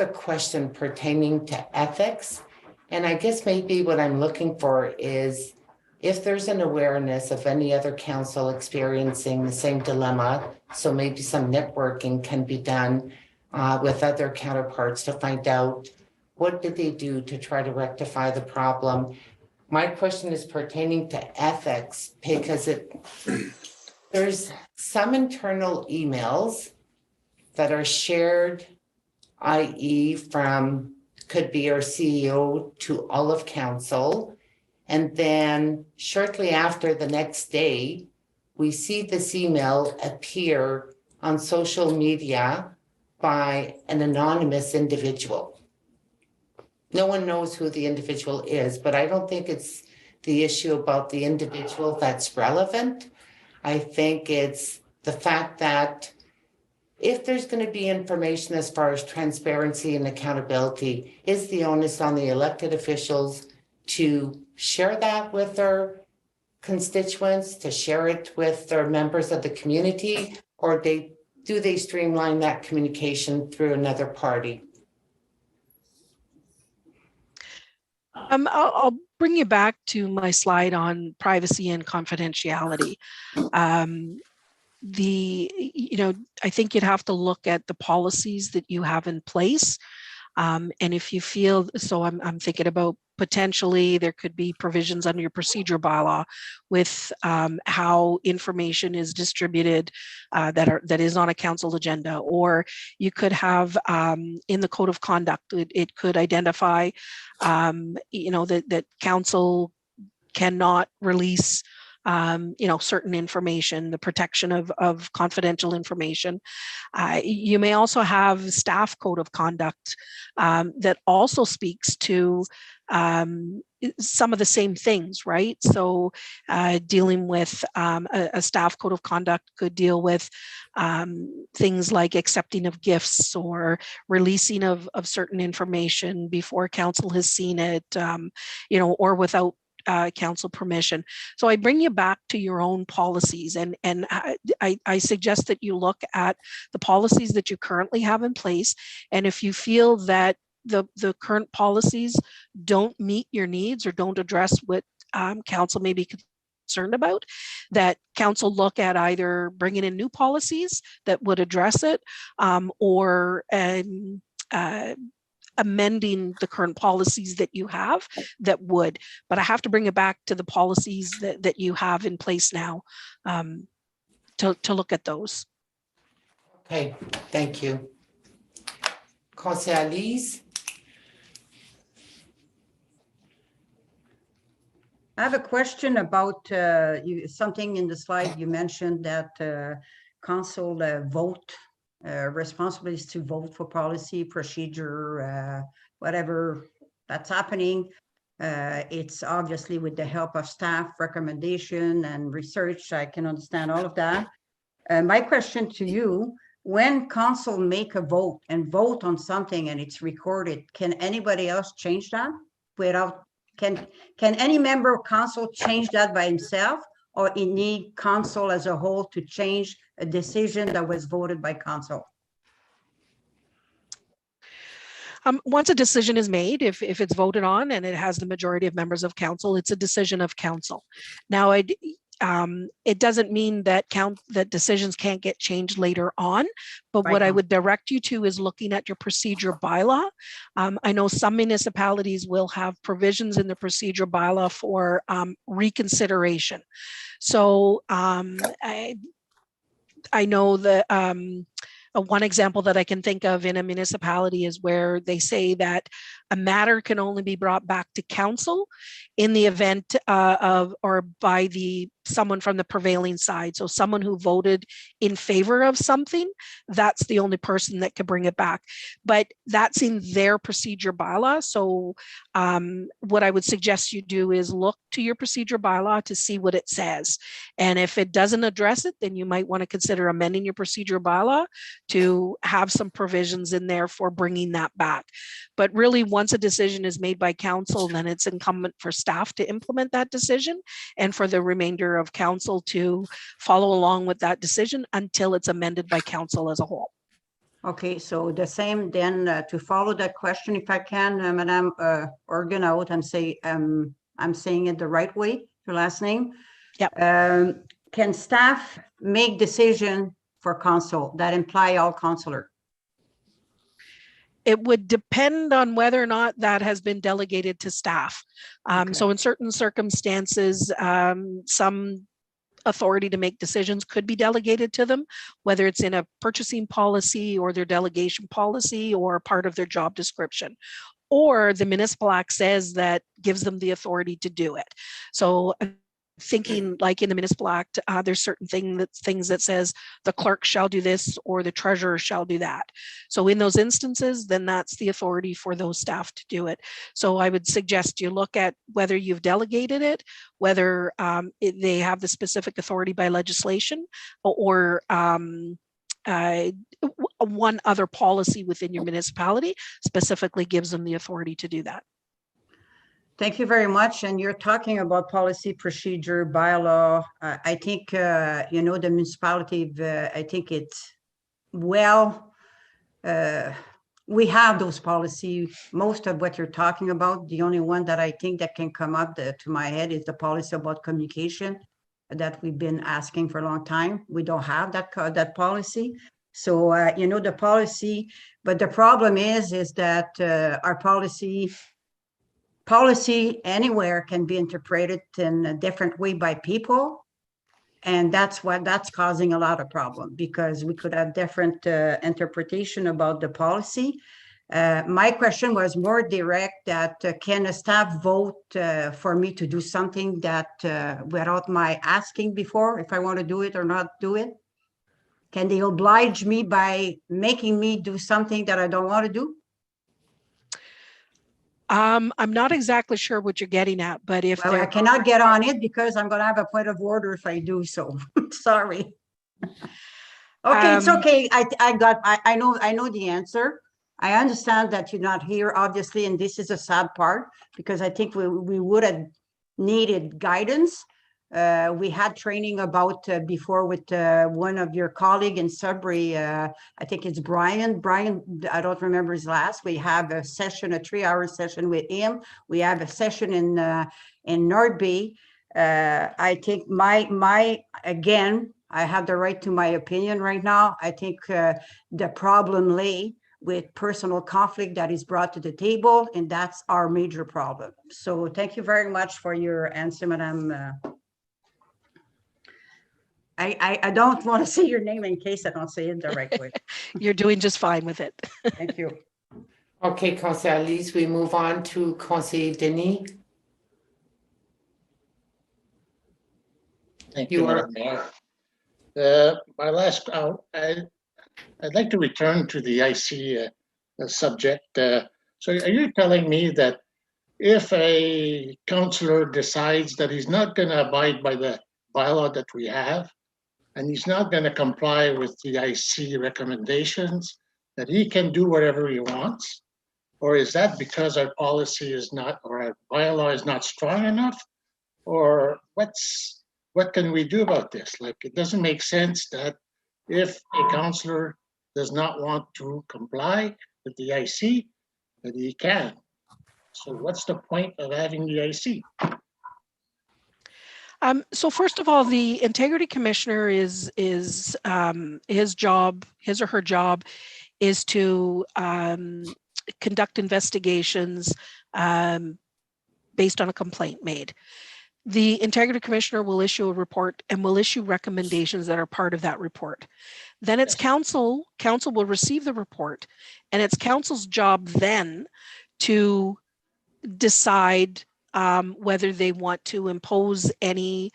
a question pertaining to ethics, and I guess maybe what I'm looking for is if there's an awareness of any other council experiencing the same dilemma, so maybe some networking can be done with other counterparts to find out what did they do to try to rectify the problem. My question is pertaining to ethics because There's some internal emails that are shared, i.e. from, could be our CEO to all of council. And then shortly after, the next day, we see this email appear on social media by an anonymous individual. No one knows who the individual is, but I don't think it's the issue about the individual that's relevant. I think it's the fact that if there's going to be information as far as transparency and accountability, is the onus on the elected officials to share that with their constituents, to share it with their members of the community, or do they streamline that communication through another party? I'll bring you back to my slide on privacy and confidentiality. I think you'd have to look at the policies that you have in place. And if you feel, so I'm thinking about potentially there could be provisions under your procedure bylaw with how information is distributed that is on a council agenda, or you could have in the code of conduct, it could identify, that council cannot release certain information, the protection of confidential information. You may also have staff code of conduct that also speaks to some of the same things, right? So dealing with a staff code of conduct could deal with things like accepting of gifts or releasing of certain information before council has seen it, or without council permission. So I bring you back to your own policies, and I suggest that you look at the policies that you currently have in place, and if you feel that the current policies don't meet your needs or don't address what council may be concerned about, that council look at either bringing in new policies that would address it, or amending the current policies that you have that would, but I have to bring it back to the policies that you have in place now to look at those. Okay, thank you. Conseil Lise? I have a question about something in the slide. You mentioned that council vote responsibilities to vote for policy, procedure, whatever that's happening. It's obviously with the help of staff recommendation and research. I can understand all of that. My question to you, when council make a vote and vote on something and it's recorded, can anybody else change that without, can any member of council change that by himself, or it need council as a whole to change a decision that was voted by council? Once a decision is made, if it's voted on and it has the majority of members of council, it's a decision of council. Now, it doesn't mean that decisions can't get changed later on, but what I would direct you to is looking at your procedure bylaw. I know some municipalities will have provisions in the procedure bylaw for reconsideration. So I know that one example that I can think of in a municipality is where they say that a matter can only be brought back to council in the event of, or by someone from the prevailing side. So someone who voted in favor of something, that's the only person that could bring it back. But that's in their procedure bylaw. So what I would suggest you do is look to your procedure bylaw to see what it says. And if it doesn't address it, then you might want to consider amending your procedure bylaw to have some provisions in there for bringing that back. But really, once a decision is made by council, then it's incumbent for staff to implement that decision and for the remainder of council to follow along with that decision until it's amended by council as a whole. Okay, so the same then to follow that question, if I can, Madame Organaut, I'm saying it the right way, your last name. Yeah. Can staff make decision for council that imply all councillor? It would depend on whether or not that has been delegated to staff. Okay. So in certain circumstances, some authority to make decisions could be delegated to them, whether it's in a purchasing policy or their delegation policy or part of their job description. Or the Municipal Act says that gives them the authority to do it. So thinking like in the Municipal Act, there's certain things that says the clerk shall do this or the treasurer shall do that. So in those instances, then that's the authority for those staff to do it. So I would suggest you look at whether you've delegated it, whether they have the specific authority by legislation, or one other policy within your municipality specifically gives them the authority to do that. Thank you very much. And you're talking about policy, procedure, bylaw. I think, you know, the municipality, I think it's well, we have those policies. Most of what you're talking about, the only one that I think that can come up to my head is the policy about communication that we've been asking for a long time. We don't have that policy. So, you know, the policy, but the problem is that our policy anywhere can be interpreted in a different way by people. And that's causing a lot of problem, because we could have different interpretation about the policy. My question was more direct, that can a staff vote for me to do something that without my asking before, if I want to do it or not do it? Can they oblige me by making me do something that I don't want to do? I'm not exactly sure what you're getting at, but if Well, I cannot get on it because I'm going to have a point of order if I do so. Sorry. Okay, it's okay. I know the answer. I understand that you're not here, obviously, and this is a sad part, because I think we would have needed guidance. We had training about before with one of your colleague in Sudbury. I think it's Brian. I don't remember his last. We have a session, a 3-hour session with him. We have a session in North Bay. I think again, I have the right to my opinion right now. I think the problem lay with personal conflict that is brought to the table, and that's our major problem. So thank you very much for your answer, Madam. I don't want to say your name in case I don't say it the right way. You're doing just fine with it. Thank you. Okay, Conseillère Lise, we move on to Conseiller Denis. Thank you, Madam Mayor. My last, I'd like to return to the IC subject. So are you telling me that if a councillor decides that he's not going to abide by the bylaw that we have, and he's not going to comply with the IC recommendations, that he can do whatever he wants? Or is that because our policy is not, or our bylaw is not strong enough? Or what can we do about this? Like, it doesn't make sense that if a councillor does not want to comply with the IC, that he can. So what's the point of having the IC? So first of all, the integrity commissioner is his or her job is to conduct investigations based on a complaint made. The integrity commissioner will issue a report and will issue recommendations that are part of that report. Then it's council will receive the report, and it's council's job then to decide whether they want to impose any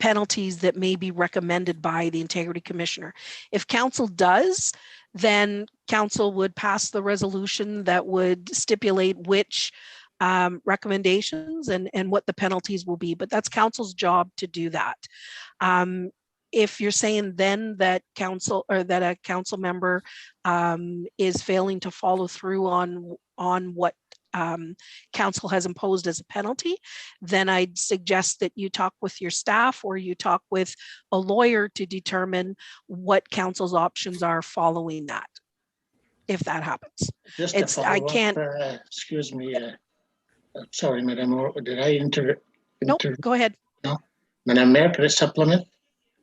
penalties that may be recommended by the integrity commissioner. If council does, then council would pass the resolution that would stipulate which recommendations and what the penalties will be, but that's council's job to do that. If you're saying then that council, or that a council member is failing to follow through on what council has imposed as a penalty, then I'd suggest that you talk with your staff or you talk with a lawyer to determine what council's options are following that, if that happens. Just to follow I can't. Excuse me. Sorry, Madam. Did I Nope, go ahead. No, Madam Mayor, could I supplement?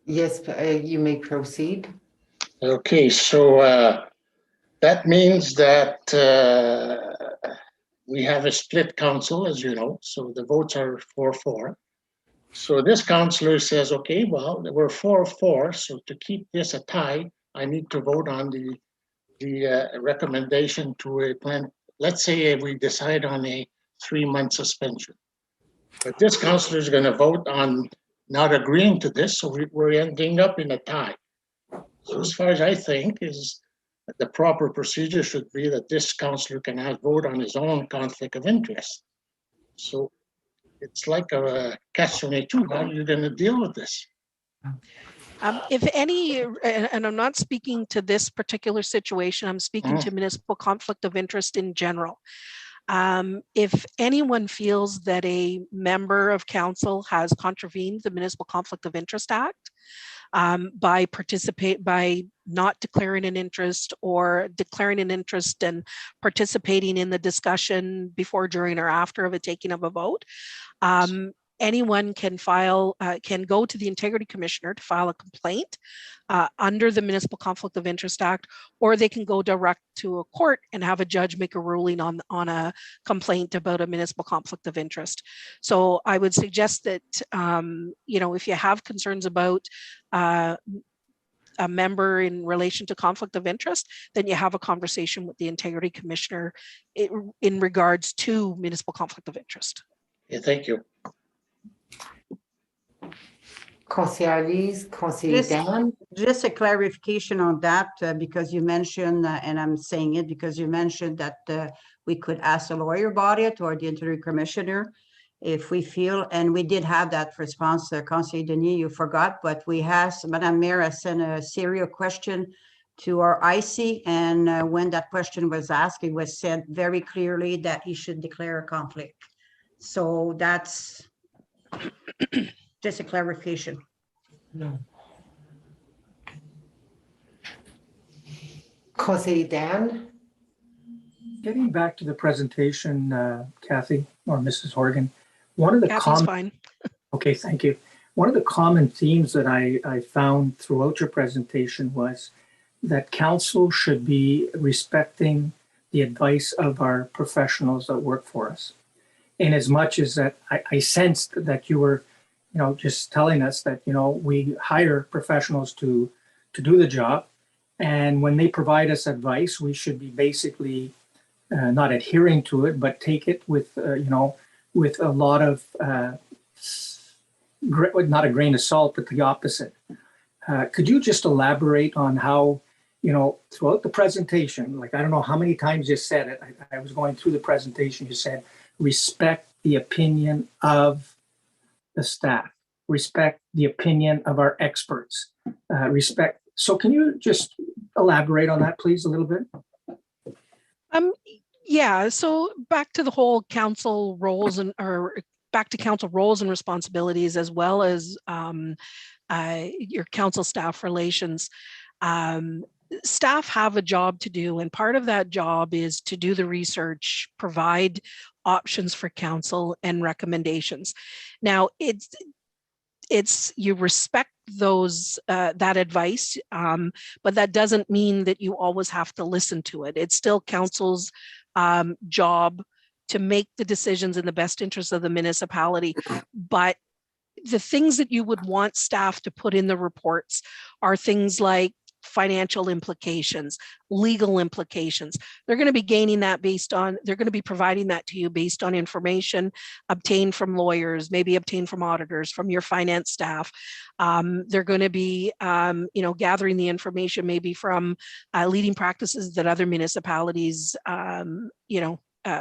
Yes, you may proceed. Okay, so that means that we have a split council, as you know, so the votes are 4-4. So this councillor says, okay, well, we're 4-4, so to keep this a tie, I need to vote on the recommendation to a plan. Let's say we decide on a 3-month suspension. But this councillor is going to vote on not agreeing to this, so we're ending up in a tie. So as far as I think is the proper procedure should be that this councillor can have vote on his own conflict of interest. So it's like a catch-22. How are you going to deal with this? If any, and I'm not speaking to this particular situation, I'm speaking to municipal conflict of interest in general. If anyone feels that a member of council has contravened the Municipal Conflict of Interest Act by not declaring an interest or declaring an interest and participating in the discussion before, during, or after of a taking of a vote, anyone can go to the Integrity Commissioner to file a complaint under the Municipal Conflict of Interest Act, or they can go direct to a court and have a judge make a ruling on a complaint about a municipal conflict of interest. So I would suggest that, if you have concerns about a member in relation to conflict of interest, then you have a conversation with the Integrity Commissioner in regards to municipal conflict of interest. Yeah, thank you. Conseiller Lise, Conseiller Dan. Just a clarification on that, because you mentioned, and I'm saying it because you mentioned that we could ask the lawyer about it or the Interim Commissioner if we feel, and we did have that response, Conseiller Denis, you forgot, but we asked, Madame Mayor has sent a serial question to our IC, and when that question was asked, it was said very clearly that he should declare a conflict. So that's just a clarification. No. Conseiller Dan. Getting back to the presentation, Kathy or Mrs. Horgan, one of the Kathy's fine. Okay, thank you. One of the common themes that I found throughout your presentation was that council should be respecting the advice of our professionals that work for us. In as much as that I sensed that you were, just telling us that, we hire professionals to do the job. And when they provide us advice, we should be basically not adhering to it, but take it with, with a lot of, not a grain of salt, but the opposite. Could you just elaborate on how, throughout the presentation, like, I don't know how many times you said it. I was going through the presentation, you said, respect the opinion of the staff, respect the opinion of our experts, respect. So can you just elaborate on that, please, a little bit? Yeah, so back to the whole council roles back to council roles and responsibilities, as well as your council staff relations. Staff have a job to do, and part of that job is to do the research, provide options for council and recommendations. Now, it's you respect those that advice, but that doesn't mean that you always have to listen to it. It's still council's job to make the decisions in the best interest of the municipality. But the things that you would want staff to put in the reports are things like financial implications, legal implications. They're going to be gaining that they're going to be providing that to you based on information obtained from lawyers, maybe obtained from auditors, from your finance staff. They're going to be, gathering the information maybe from leading practices that other municipalities,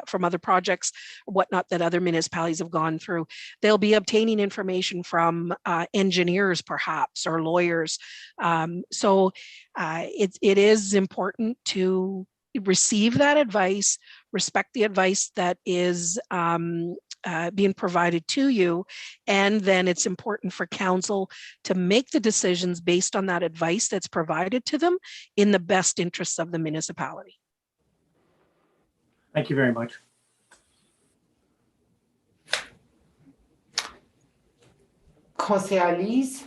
from other projects, whatnot, that other municipalities have gone through. They'll be obtaining information from engineers, perhaps, or lawyers. So it is important to receive that advice, respect the advice that is being provided to you, and then it's important for council to make the decisions based on that advice that's provided to them in the best interests of the municipality. Thank you very much. Conseiller Lise.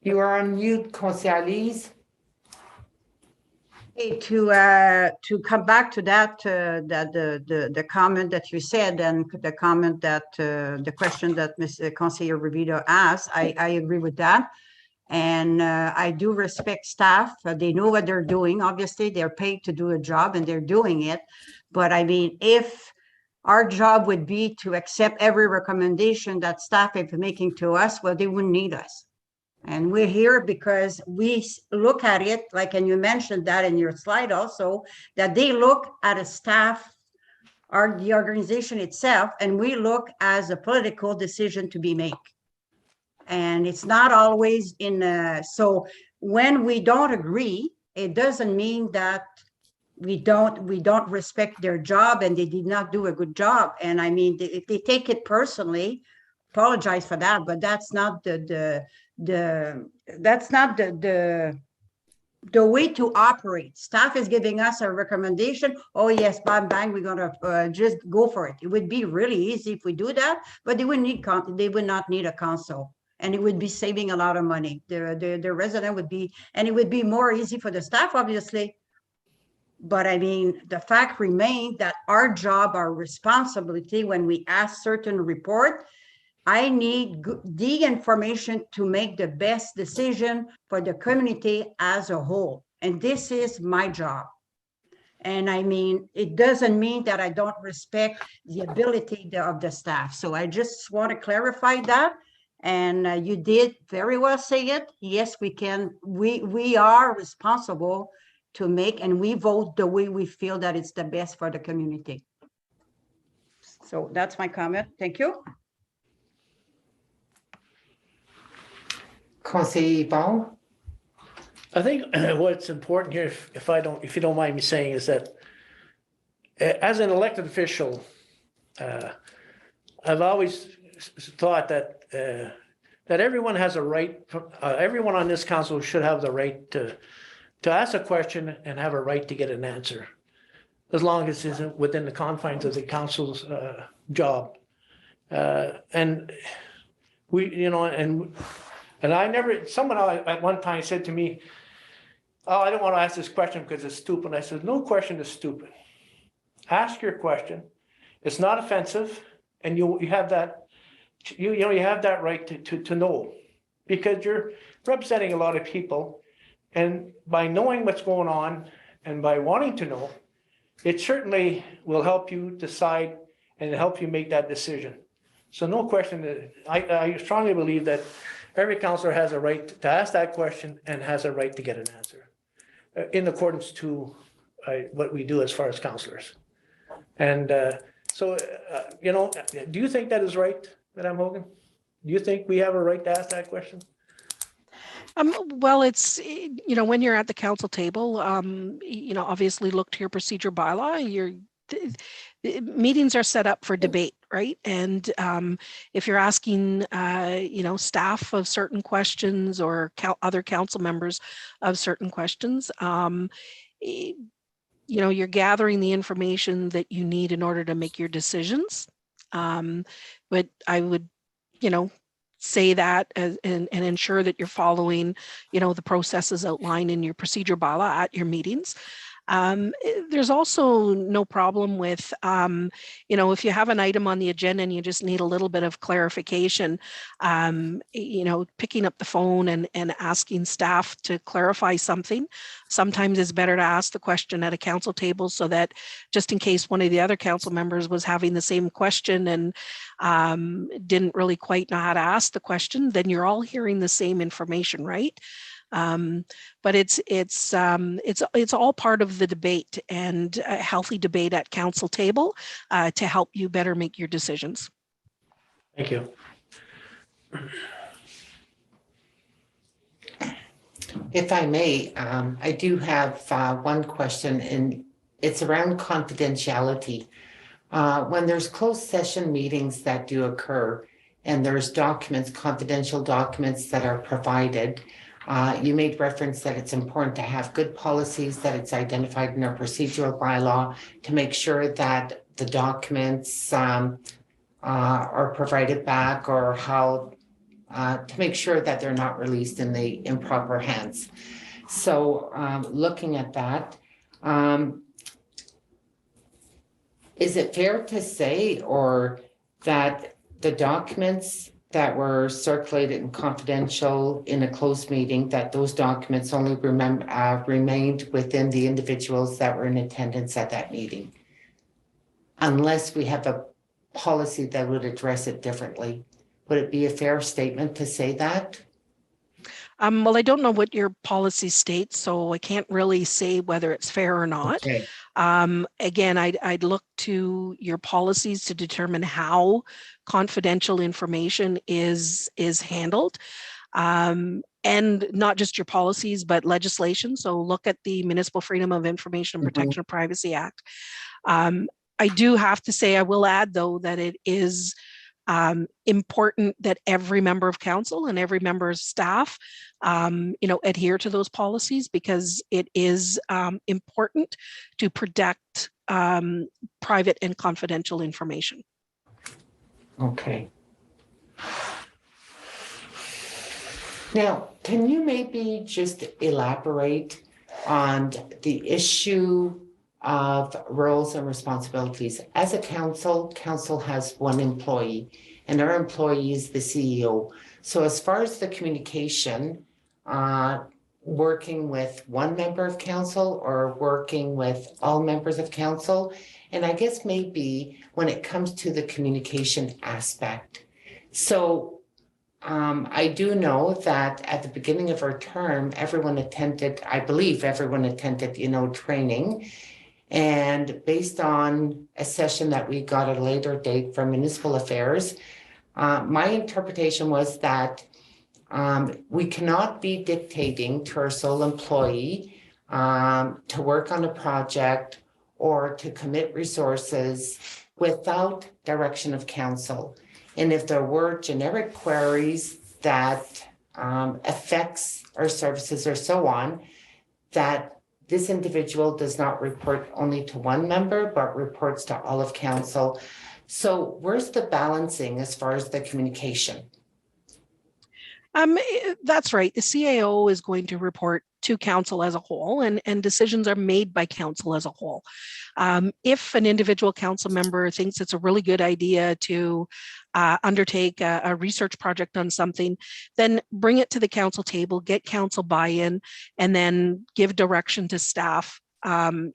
You are on mute, Conseiller Lise. Hey, to come back to that, the comment that you said and the comment that, the question that Ms. Conseiller Revito asked, I agree with that. And I do respect staff. They know what they're doing. Obviously, they're paid to do a job and they're doing it. But I mean, if our job would be to accept every recommendation that staff is making to us, well, they wouldn't need us. And we're here because we look at it, like, and you mentioned that in your slide also, that they look at a staff or the organization itself, and we look as a political decision to be made. And it's not always so when we don't agree, it doesn't mean that we don't respect their job and they did not do a good job. And I mean, if they take it personally, apologize for that, but that's not the way to operate. Staff is giving us a recommendation. Oh yes, bang, bang, we're gonna just go for it. It would be really easy if we do that, but they would not need a council. And it would be saving a lot of money. The resident would be, and it would be more easy for the staff, obviously. But I mean, the fact remains that our job, our responsibility, when we ask certain report, I need the information to make the best decision for the community as a whole. And this is my job. And I mean, it doesn't mean that I don't respect the ability of the staff. So I just want to clarify that. And you did very well say it. Yes, we can. We are responsible to make, and we vote the way we feel that it's the best for the community. So that's my comment. Thank you. Conseiller Yvon? I think what's important here, if you don't mind me saying, is that as an elected official, I've always thought that everyone has a right, everyone on this council should have the right to ask a question and have a right to get an answer, as long as it's within the confines of the council's job. And we, and I never, someone at one time said to me, oh, I don't want to ask this question because it's stupid. And I said, no question is stupid. Ask your question. It's not offensive. And you have that, you have that right to know, because you're representing a lot of people. And by knowing what's going on and by wanting to know, it certainly will help you decide and help you make that decision. So no question, I strongly believe that every councillor has a right to ask that question and has a right to get an answer in accordance to what we do as far as councillors. And do you think that is right, Madame Hogan? Do you think we have a right to ask that question? Well, it's, when you're at the council table, obviously look to your procedure bylaw. Meetings are set up for debate, right? And if you're asking, staff of certain questions or other council members of certain questions, you're gathering the information that you need in order to make your decisions. But I would, say that and ensure that you're following, the processes outlined in your procedure bylaw at your meetings. There's also no problem with, if you have an item on the agenda and you just need a little bit of clarification, picking up the phone and asking staff to clarify something. Sometimes it's better to ask the question at a council table so that just in case one of the other council members was having the same question and didn't really quite know how to ask the question, then you're all hearing the same information, right? But it's all part of the debate, and a healthy debate at council table to help you better make your decisions. Thank you. If I may, I do have one question, and it's around confidentiality. When there's closed session meetings that do occur, and there's documents, confidential documents that are provided, you made reference that it's important to have good policies, that it's identified in our procedural bylaw to make sure that the documents are provided back, or how to make sure that they're not released in the improper hands. So looking at that, Is it fair to say, or that the documents that were circulated and confidential in a closed meeting, that those documents only remained within the individuals that were in attendance at that meeting? Unless we have a policy that would address it differently. Would it be a fair statement to say that? Well, I don't know what your policy states, so I can't really say whether it's fair or not. Okay. Again, I'd look to your policies to determine how confidential information is handled. And not just your policies, but legislation. So look at the Municipal Freedom of Information and Protection of Privacy Act. I do have to say, I will add though, that it is important that every member of council and every member of staff, adhere to those policies, because it is important to protect private and confidential information. Okay. Now, can you maybe just elaborate on the issue of roles and responsibilities? As a council has one employee, and our employee is the CEO. So as far as the communication, working with one member of council or working with all members of council, and I guess maybe when it comes to the communication aspect. So I do know that at the beginning of our term, I believe everyone attended, training. And based on a session that we got at a later date from Municipal Affairs, my interpretation was that we cannot be dictating to our sole employee to work on a project or to commit resources without direction of council. And if there were generic queries that affects our services or so on, that this individual does not report only to one member, but reports to all of council. So where's the balancing as far as the communication? That's right. The CAO is going to report to council as a whole, and decisions are made by council as a whole. If an individual council member thinks it's a really good idea to undertake a research project on something, then bring it to the council table, get council buy-in, and then give direction to staff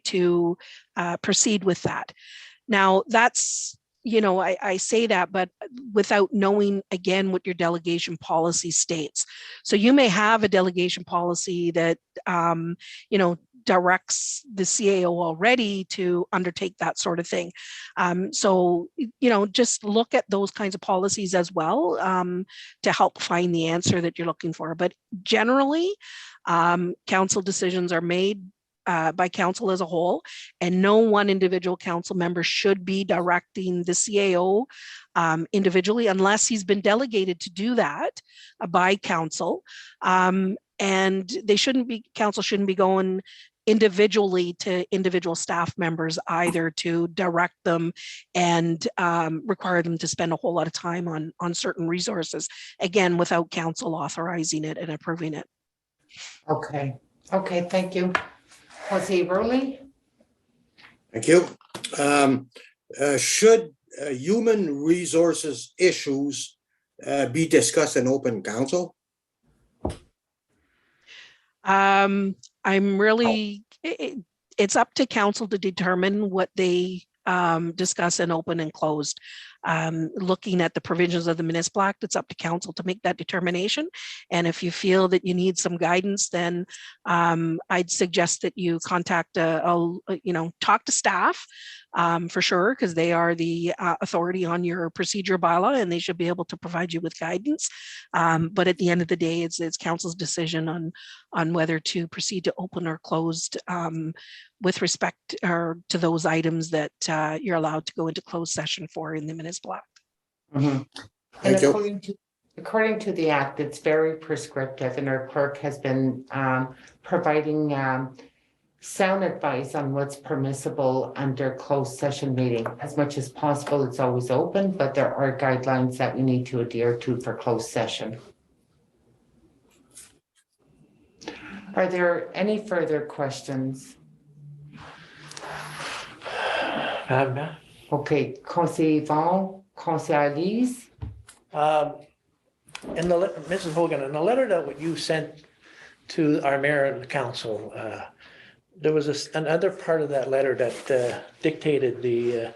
to proceed with that. Now, that's, I say that, but without knowing, again, what your delegation policy states. So you may have a delegation policy that, directs the CAO already to undertake that sort of thing. So, just look at those kinds of policies as well to help find the answer that you're looking for. But generally, council decisions are made by council as a whole, and no one individual council member should be directing the CAO individually unless he's been delegated to do that by council. And council shouldn't be going individually to individual staff members either to direct them and require them to spend a whole lot of time on certain resources, again, without council authorizing it and approving it. Okay, thank you. Jose Rowley? Thank you. Should human resources issues be discussed in open council? It's up to council to determine what they discuss in open and closed. Looking at the provisions of the Municipal Act, it's up to council to make that determination. And if you feel that you need some guidance, then I'd suggest that you contact talk to staff for sure, because they are the authority on your procedure bylaw and they should be able to provide you with guidance. But at the end of the day, it's council's decision on whether to proceed to open or closed with respect to those items that you're allowed to go into closed session for in the Municipal Act. Mm-hmm. And according to the Act, it's very prescriptive, and our clerk has been providing sound advice on what's permissible under closed session meeting. As much as possible, it's always open, but there are guidelines that we need to adhere to for closed session. Are there any further questions? Okay, Conseiller Yvon, Conseiller Lise. Mrs. Hogan, in the letter that you sent to our mayor and the council, there was another part of that letter that dictated the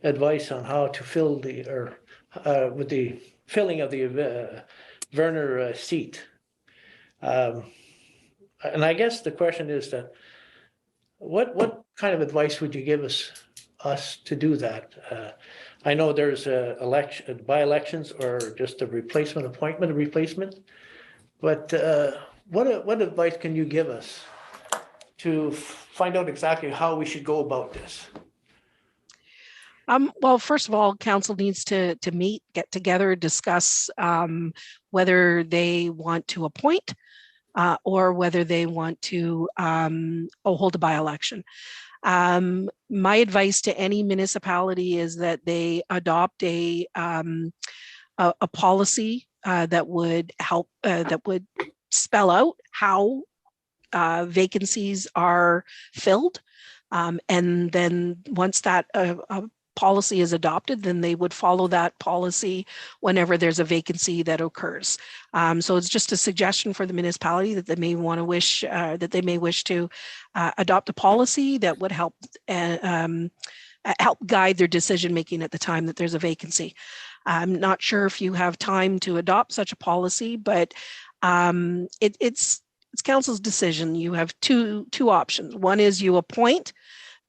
advice on how to fill with the filling of the Werner seat. And I guess the question is that what kind of advice would you give us to do that? I know there's by-elections or just a appointment of replacement, but what advice can you give us to find out exactly how we should go about this? Well, first of all, council needs to meet, get together, discuss whether they want to appoint or whether they want to hold a by-election. My advice to any municipality is that they adopt a policy that would help, that would spell out how vacancies are filled. And then once that policy is adopted, then they would follow that policy whenever there's a vacancy that occurs. So it's just a suggestion for the municipality that they may want to wish to adopt a policy that would help guide their decision making at the time that there's a vacancy. I'm not sure if you have time to adopt such a policy, but it's council's decision. You have two options. One is you appoint.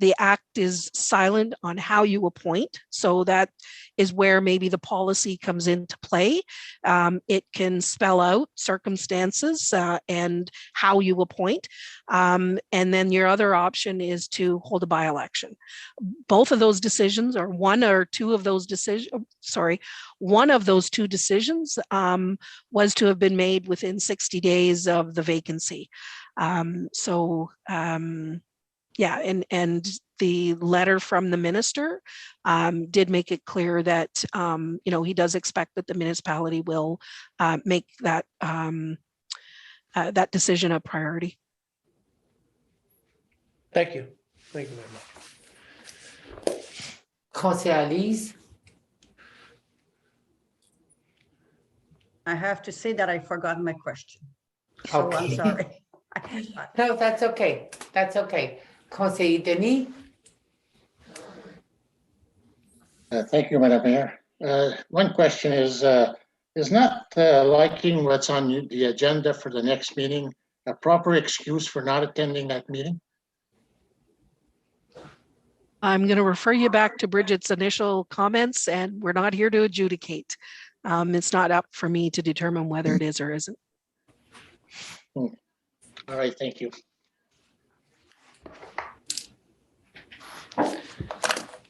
The act is silent on how you appoint. So that is where maybe the policy comes into play. It can spell out circumstances and how you appoint. And then your other option is to hold a by-election. Both of those decisions, or one of those two decisions was to have been made within 60 days of the vacancy. Yeah, and the letter from the minister did make it clear that he does expect that the municipality will make that that decision a priority. Thank you. Thank you very much. Conseiller Lise. I have to say that I forgot my question. So I'm Okay. sorry. No, that's okay. That's okay. Conseiller Denis. Thank you, Madam Mayor. One question is not liking what's on the agenda for the next meeting a proper excuse for not attending that meeting? I'm going to refer you back to Bridget's initial comments, and we're not here to adjudicate. It's not up for me to determine whether it is or isn't. All right, thank you.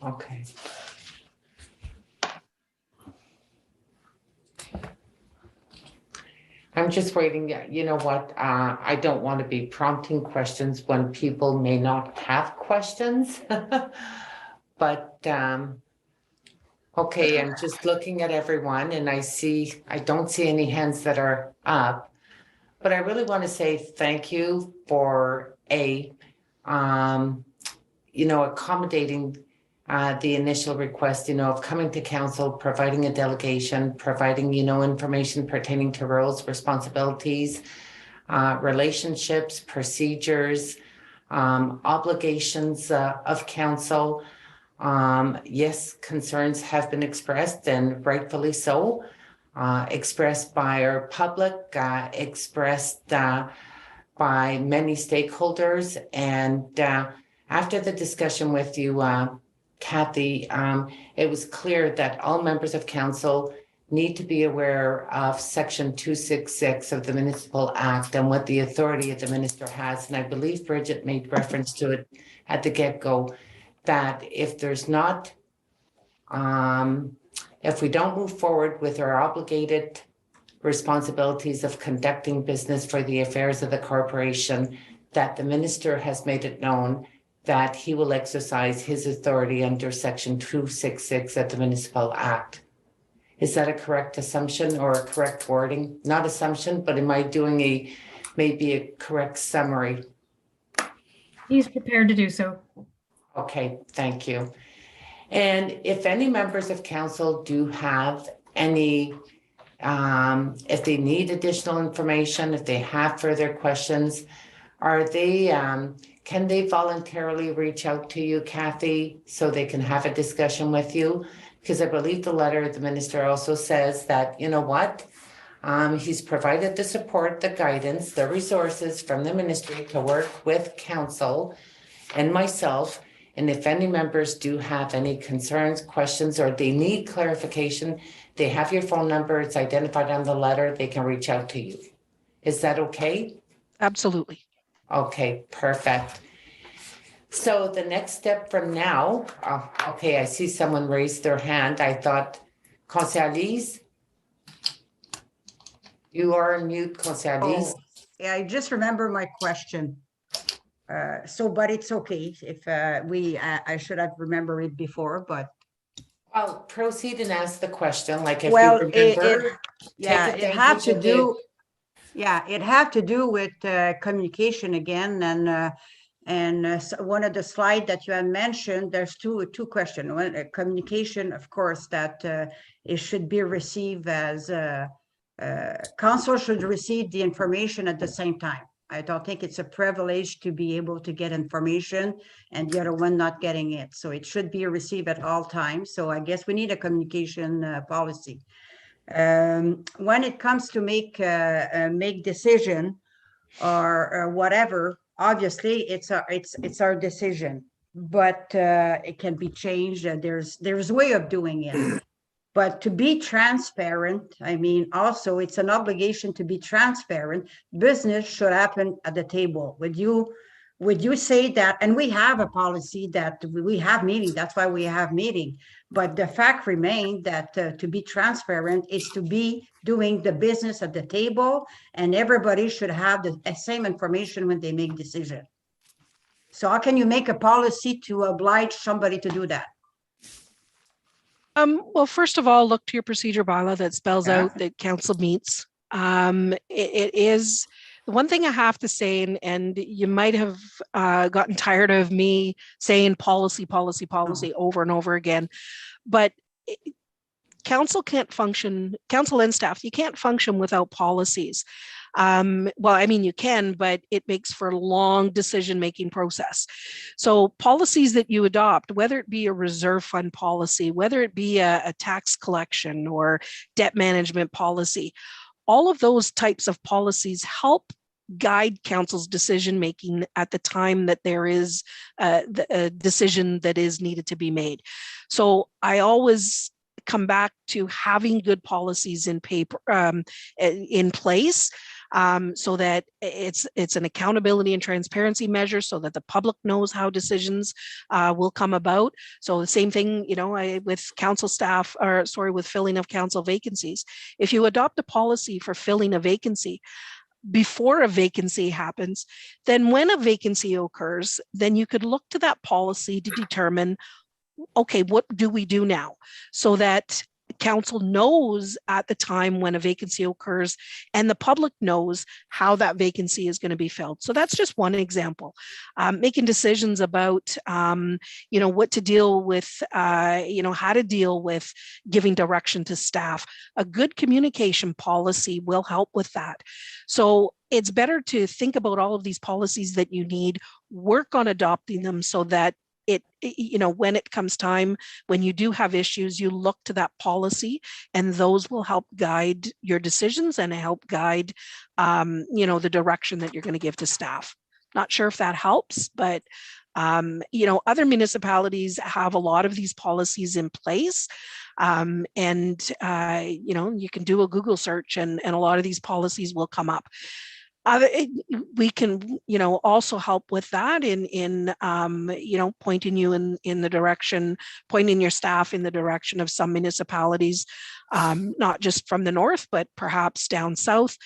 Okay. I'm just waiting. You know what? I don't want to be prompting questions when people may not have questions. But okay, I'm just looking at everyone and I don't see any hands that are up. But I really want to say thank you for accommodating the initial request, of coming to council, providing a delegation, providing, information pertaining to roles, responsibilities, relationships, procedures, obligations of council. Yes, concerns have been expressed, and rightfully so, expressed by our public, expressed by many stakeholders. And after the discussion with you, Kathy, it was clear that all members of council need to be aware of Section 266 of the Municipal Act and what the authority that the minister has. And I believe Bridget made reference to it at the get-go, that if there's not, if we don't move forward with our obligated responsibilities of conducting business for the affairs of the corporation, that the minister has made it known that he will exercise his authority under Section 266 of the Municipal Act. Is that a correct assumption or a correct wording? Not assumption, but am I doing maybe a correct summary? He's prepared to do so. Okay, thank you. And if any members of council do have any, if they need additional information, if they have further questions, are they, can they voluntarily reach out to you, Kathy, so they can have a discussion with you? Because I believe the letter, the minister also says that, you know what? He's provided the support, the guidance, the resources from the ministry to work with council and myself. And if any members do have any concerns, questions, or they need clarification, they have your phone number, it's identified on the letter, they can reach out to you. Is that okay? Absolutely. Okay, perfect. So the next step from now, okay, I see someone raised their hand. I thought, Conseillère, you are on mute, Conseillère. Oh, yeah, I just remember my question. But it's okay if I should have remembered it before, but. I'll proceed and ask the question, like if Well, you remember. yeah, take it had advantage to of the- do, yeah, it had to do with communication again, and so one of the slides that you had mentioned, there's two questions. One, communication, of course, that it should be received as council should receive the information at the same time. I don't think it's a privilege to be able to get information and the other one not getting it. So it should be received at all times. So I guess we need a communication policy. When it comes to make decision or whatever, obviously it's our decision, but it can be changed. There's a way of doing it. But to be transparent, I mean, also it's an obligation to be transparent. Business should happen at the table. Would you say that? And we have a policy that we have meeting. That's why we have meeting. But the fact remains that to be transparent is to be doing the business at the table, and everybody should have the same information when they make decision. So how can you make a policy to oblige somebody to do that? Well, first of all, look to your procedure bylaw that spells Yeah. out that council meets. It is the one thing I have to say, and you might have gotten tired of me saying policy over and over again, but council can't function, council and staff, you can't function without policies. Well, I mean, you can, but it makes for a long decision-making process. So policies that you adopt, whether it be a reserve fund policy, whether it be a tax collection or debt management policy, all of those types of policies help guide council's decision-making at the time that there is a decision that is needed to be made. So I always come back to having good policies in place, so that it's an accountability and transparency measure, so that the public knows how decisions will come about. So the same thing, with council staff, with filling of council vacancies. If you adopt a policy for filling a vacancy before a vacancy happens, then when a vacancy occurs, then you could look to that policy to determine, okay, what do we do now? So that council knows at the time when a vacancy occurs, and the public knows how that vacancy is going to be filled. So that's just one example. Making decisions about, what to deal with, how to deal with giving direction to staff. A good communication policy will help with that. So it's better to think about all of these policies that you need, work on adopting them so that when it comes time, when you do have issues, you look to that policy, and those will help guide your decisions and help guide, the direction that you're going to give to staff. Not sure if that helps, but, other municipalities have a lot of these policies in place. You can do a Google search and a lot of these policies will come up. We can, also help with that in pointing you in the direction, pointing your staff in the direction of some municipalities, not just from the north, but perhaps down south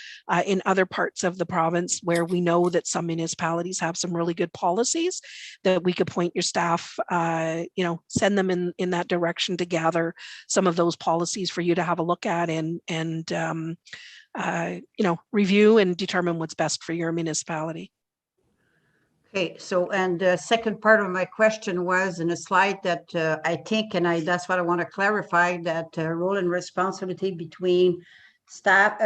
in other parts of the province where we know that some municipalities have some really good policies that we could point your staff, send them in that direction to gather some of those policies for you to have a look at and review and determine what's best for your municipality. Okay, so, and the second part of my question was in a slide that I think, and that's what I want to clarify, that role and responsibility between staff,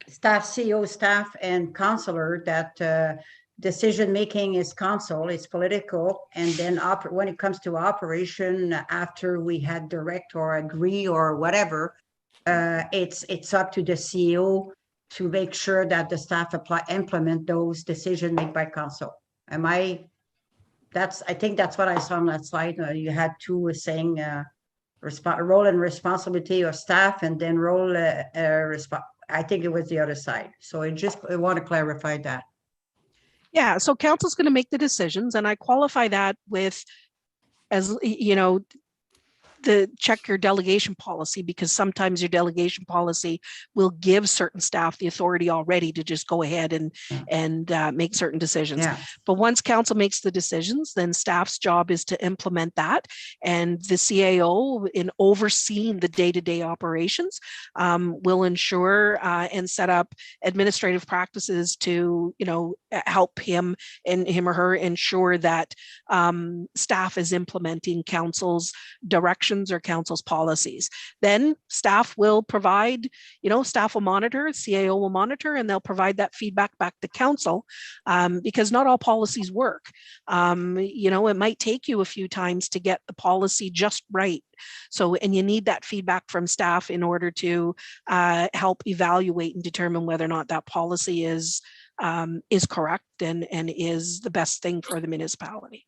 CEO, staff and counselor, that decision-making is council, it's political. And then when it comes to operation, after we had direct or agree or whatever, it's up to the CEO to make sure that the staff implement those decisions made by council. I think that's what I saw on that slide. You had two saying role and responsibility of staff, and then role, I think it was the other side. So I want to clarify that. Yeah, so council's going to make the decisions, and I qualify that with, as you know, check your delegation policy, because sometimes your delegation policy will give certain staff the authority already to just go ahead and make certain decisions. Yeah. But once council makes the decisions, then staff's job is to implement that, and the CAO, in overseeing the day-to-day operations, will ensure and set up administrative practices to, help him or her ensure that staff is implementing council's direction or council's policies. Then staff will provide, staff will monitor, CAO will monitor, and they'll provide that feedback back to council, because not all policies work. It might take you a few times to get the policy just right. So, and you need that feedback from staff in order to help evaluate and determine whether or not that policy is correct and is the best thing for the municipality.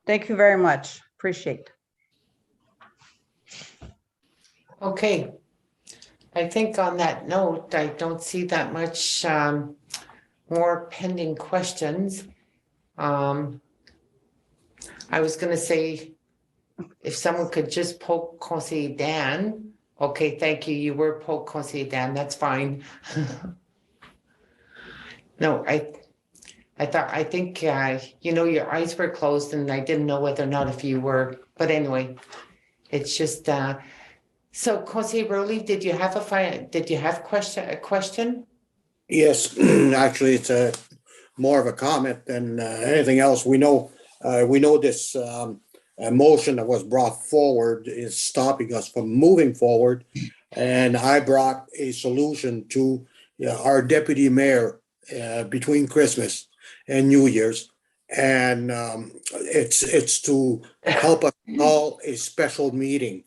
Thank you very much. Appreciate it. Okay. I think on that note, I don't see that much more pending questions. I was going to say, if someone could just poke Conseiller Dan. Okay, thank you. You were poke Conseiller Dan. That's fine. No, I think your eyes were closed, and I didn't know whether or not if you were. But anyway, it's just. So, Conseiller Rowley, did you have a question? Yes, actually, it's more of a comment than anything else. We know this motion that was brought forward is stopping us from moving forward, and I brought a solution to our deputy mayor between Christmas and New Year's, and it's to help us call a special meeting.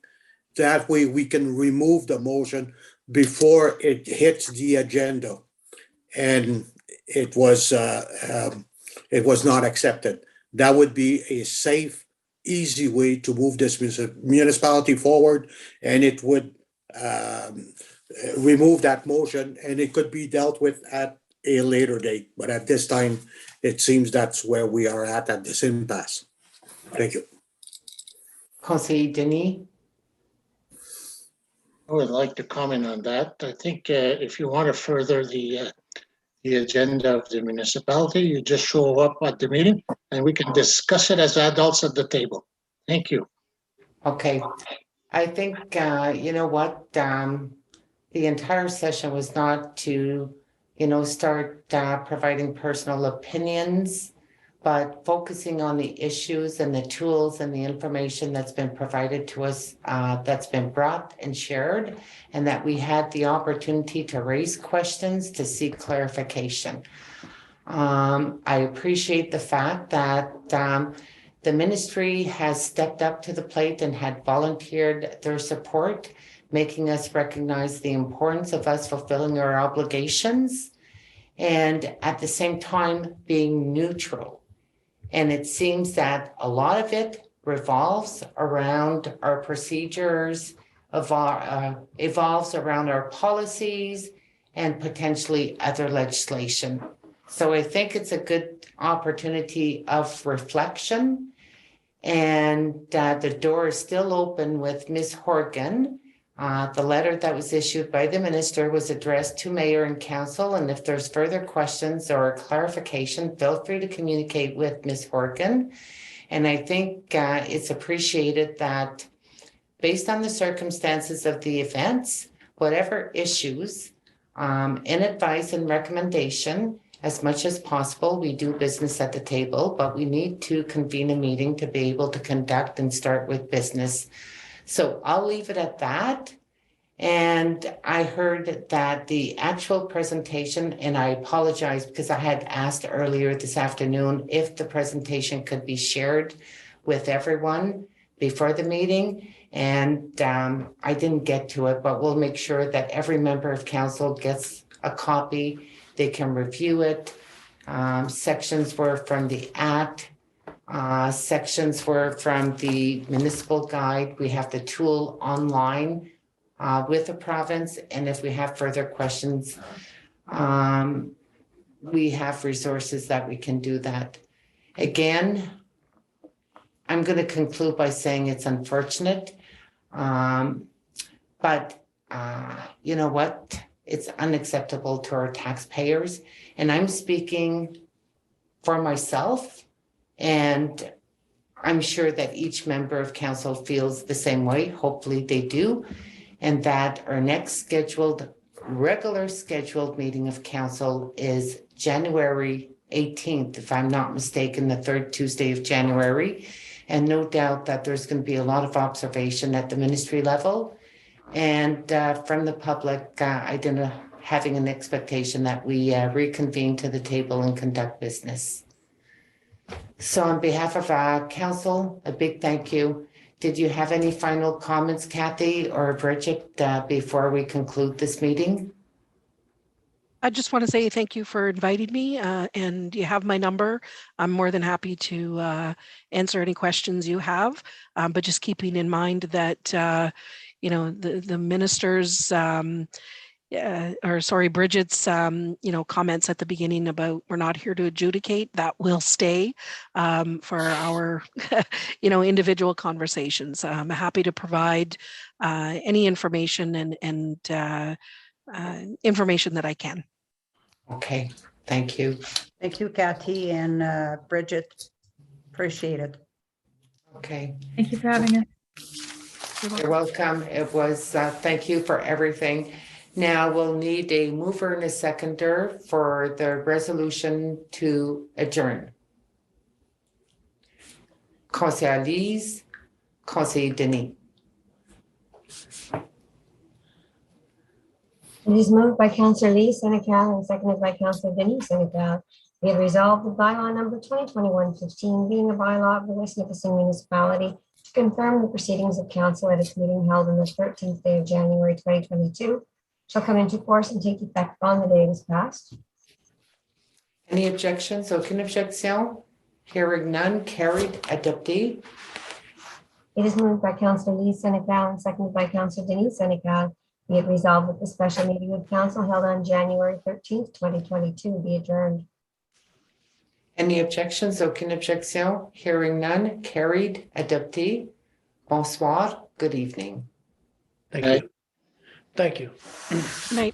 That way we can remove the motion before it hits the agenda. And it was not accepted. That would be a safe, easy way to move this municipality forward, and it would remove that motion, and it could be dealt with at a later date. But at this time, it seems that's where we are at this impasse. Thank you. Conseiller Denis? I would like to comment on that. I think if you want to further the agenda of the municipality, you just show up at the meeting and we can discuss it as adults at the table. Thank you. Okay. I think, you know what, the entire session was not to, start providing personal opinions, but focusing on the issues and the tools and the information that's been provided to us, that's been brought and shared, and that we had the opportunity to raise questions to seek clarification. I appreciate the fact that the ministry has stepped up to the plate and had volunteered their support, making us recognize the importance of us fulfilling our obligations and at the same time being neutral. And it seems that a lot of it revolves around our procedures, evolves around our policies and potentially other legislation. So I think it's a good opportunity of reflection. And the door is still open with Ms. Horgan. The letter that was issued by the minister was addressed to mayor and council. And if there's further questions or clarification, feel free to communicate with Ms. Horgan. And I think it's appreciated that based on the circumstances of the events, whatever issues in advice and recommendation as much as possible, we do business at the table, but we need to convene a meeting to be able to conduct and start with business. So I'll leave it at that. And I heard that the actual presentation, and I apologize because I had asked earlier this afternoon if the presentation could be shared with everyone before the meeting. And I didn't get to it, but we'll make sure that every member of council gets a copy. They can review it. Sections were from the Act. Sections were from the Municipal Guide. We have the tool online with the province. And if we have further questions, we have resources that we can do that. Again, I'm going to conclude by saying it's unfortunate, but you know what? It's unacceptable to our taxpayers. And I'm speaking for myself, and I'm sure that each member of council feels the same way. Hopefully they do. And that our next regular scheduled meeting of council is January 18th, if I'm not mistaken, the third Tuesday of January. And no doubt that there's going to be a lot of observation at the ministry level and from the public, having an expectation that we reconvene to the table and conduct business. So on behalf of council, a big thank you. Did you have any final comments, Kathy or Bridget, before we conclude this meeting? I just want to say thank you for inviting me, and you have my number. I'm more than happy to answer any questions you have, but just keeping in mind that, you know, the ministers, Bridget's, you know, comments at the beginning about we're not here to adjudicate, that will stay for our, you know, individual conversations. I'm happy to provide any information and information that I can. Okay, thank you. Thank you, Kathy and Bridget. Appreciate it. Okay. Thank you for having us. You're welcome. It was, thank you for everything. Now we'll need a mover and a seconder for the resolution to adjourn. Conseiller Lise, Conseiller Denis. It is moved by Councillor Lee Senecal and seconded by Councillor Denis Senecal. We have resolved the bylaw number 2021-15 being a bylaw of the West Nipissing Municipality to confirm the proceedings of council at its meeting held on the 13th day of January 2022 shall come into force and take effect on the day it is passed. Any objections? Aucune objection? Hearing none, carried, adopté. It is moved by Councillor Lee Senecal and seconded by Councillor Denis Senecal. Be it resolved that the special meeting of council held on January 13th, 2022 be adjourned. Any objections? Aucune objection? Hearing none, carried, adopté. Bonsoir, good evening. Thank you. Thank you. Good night.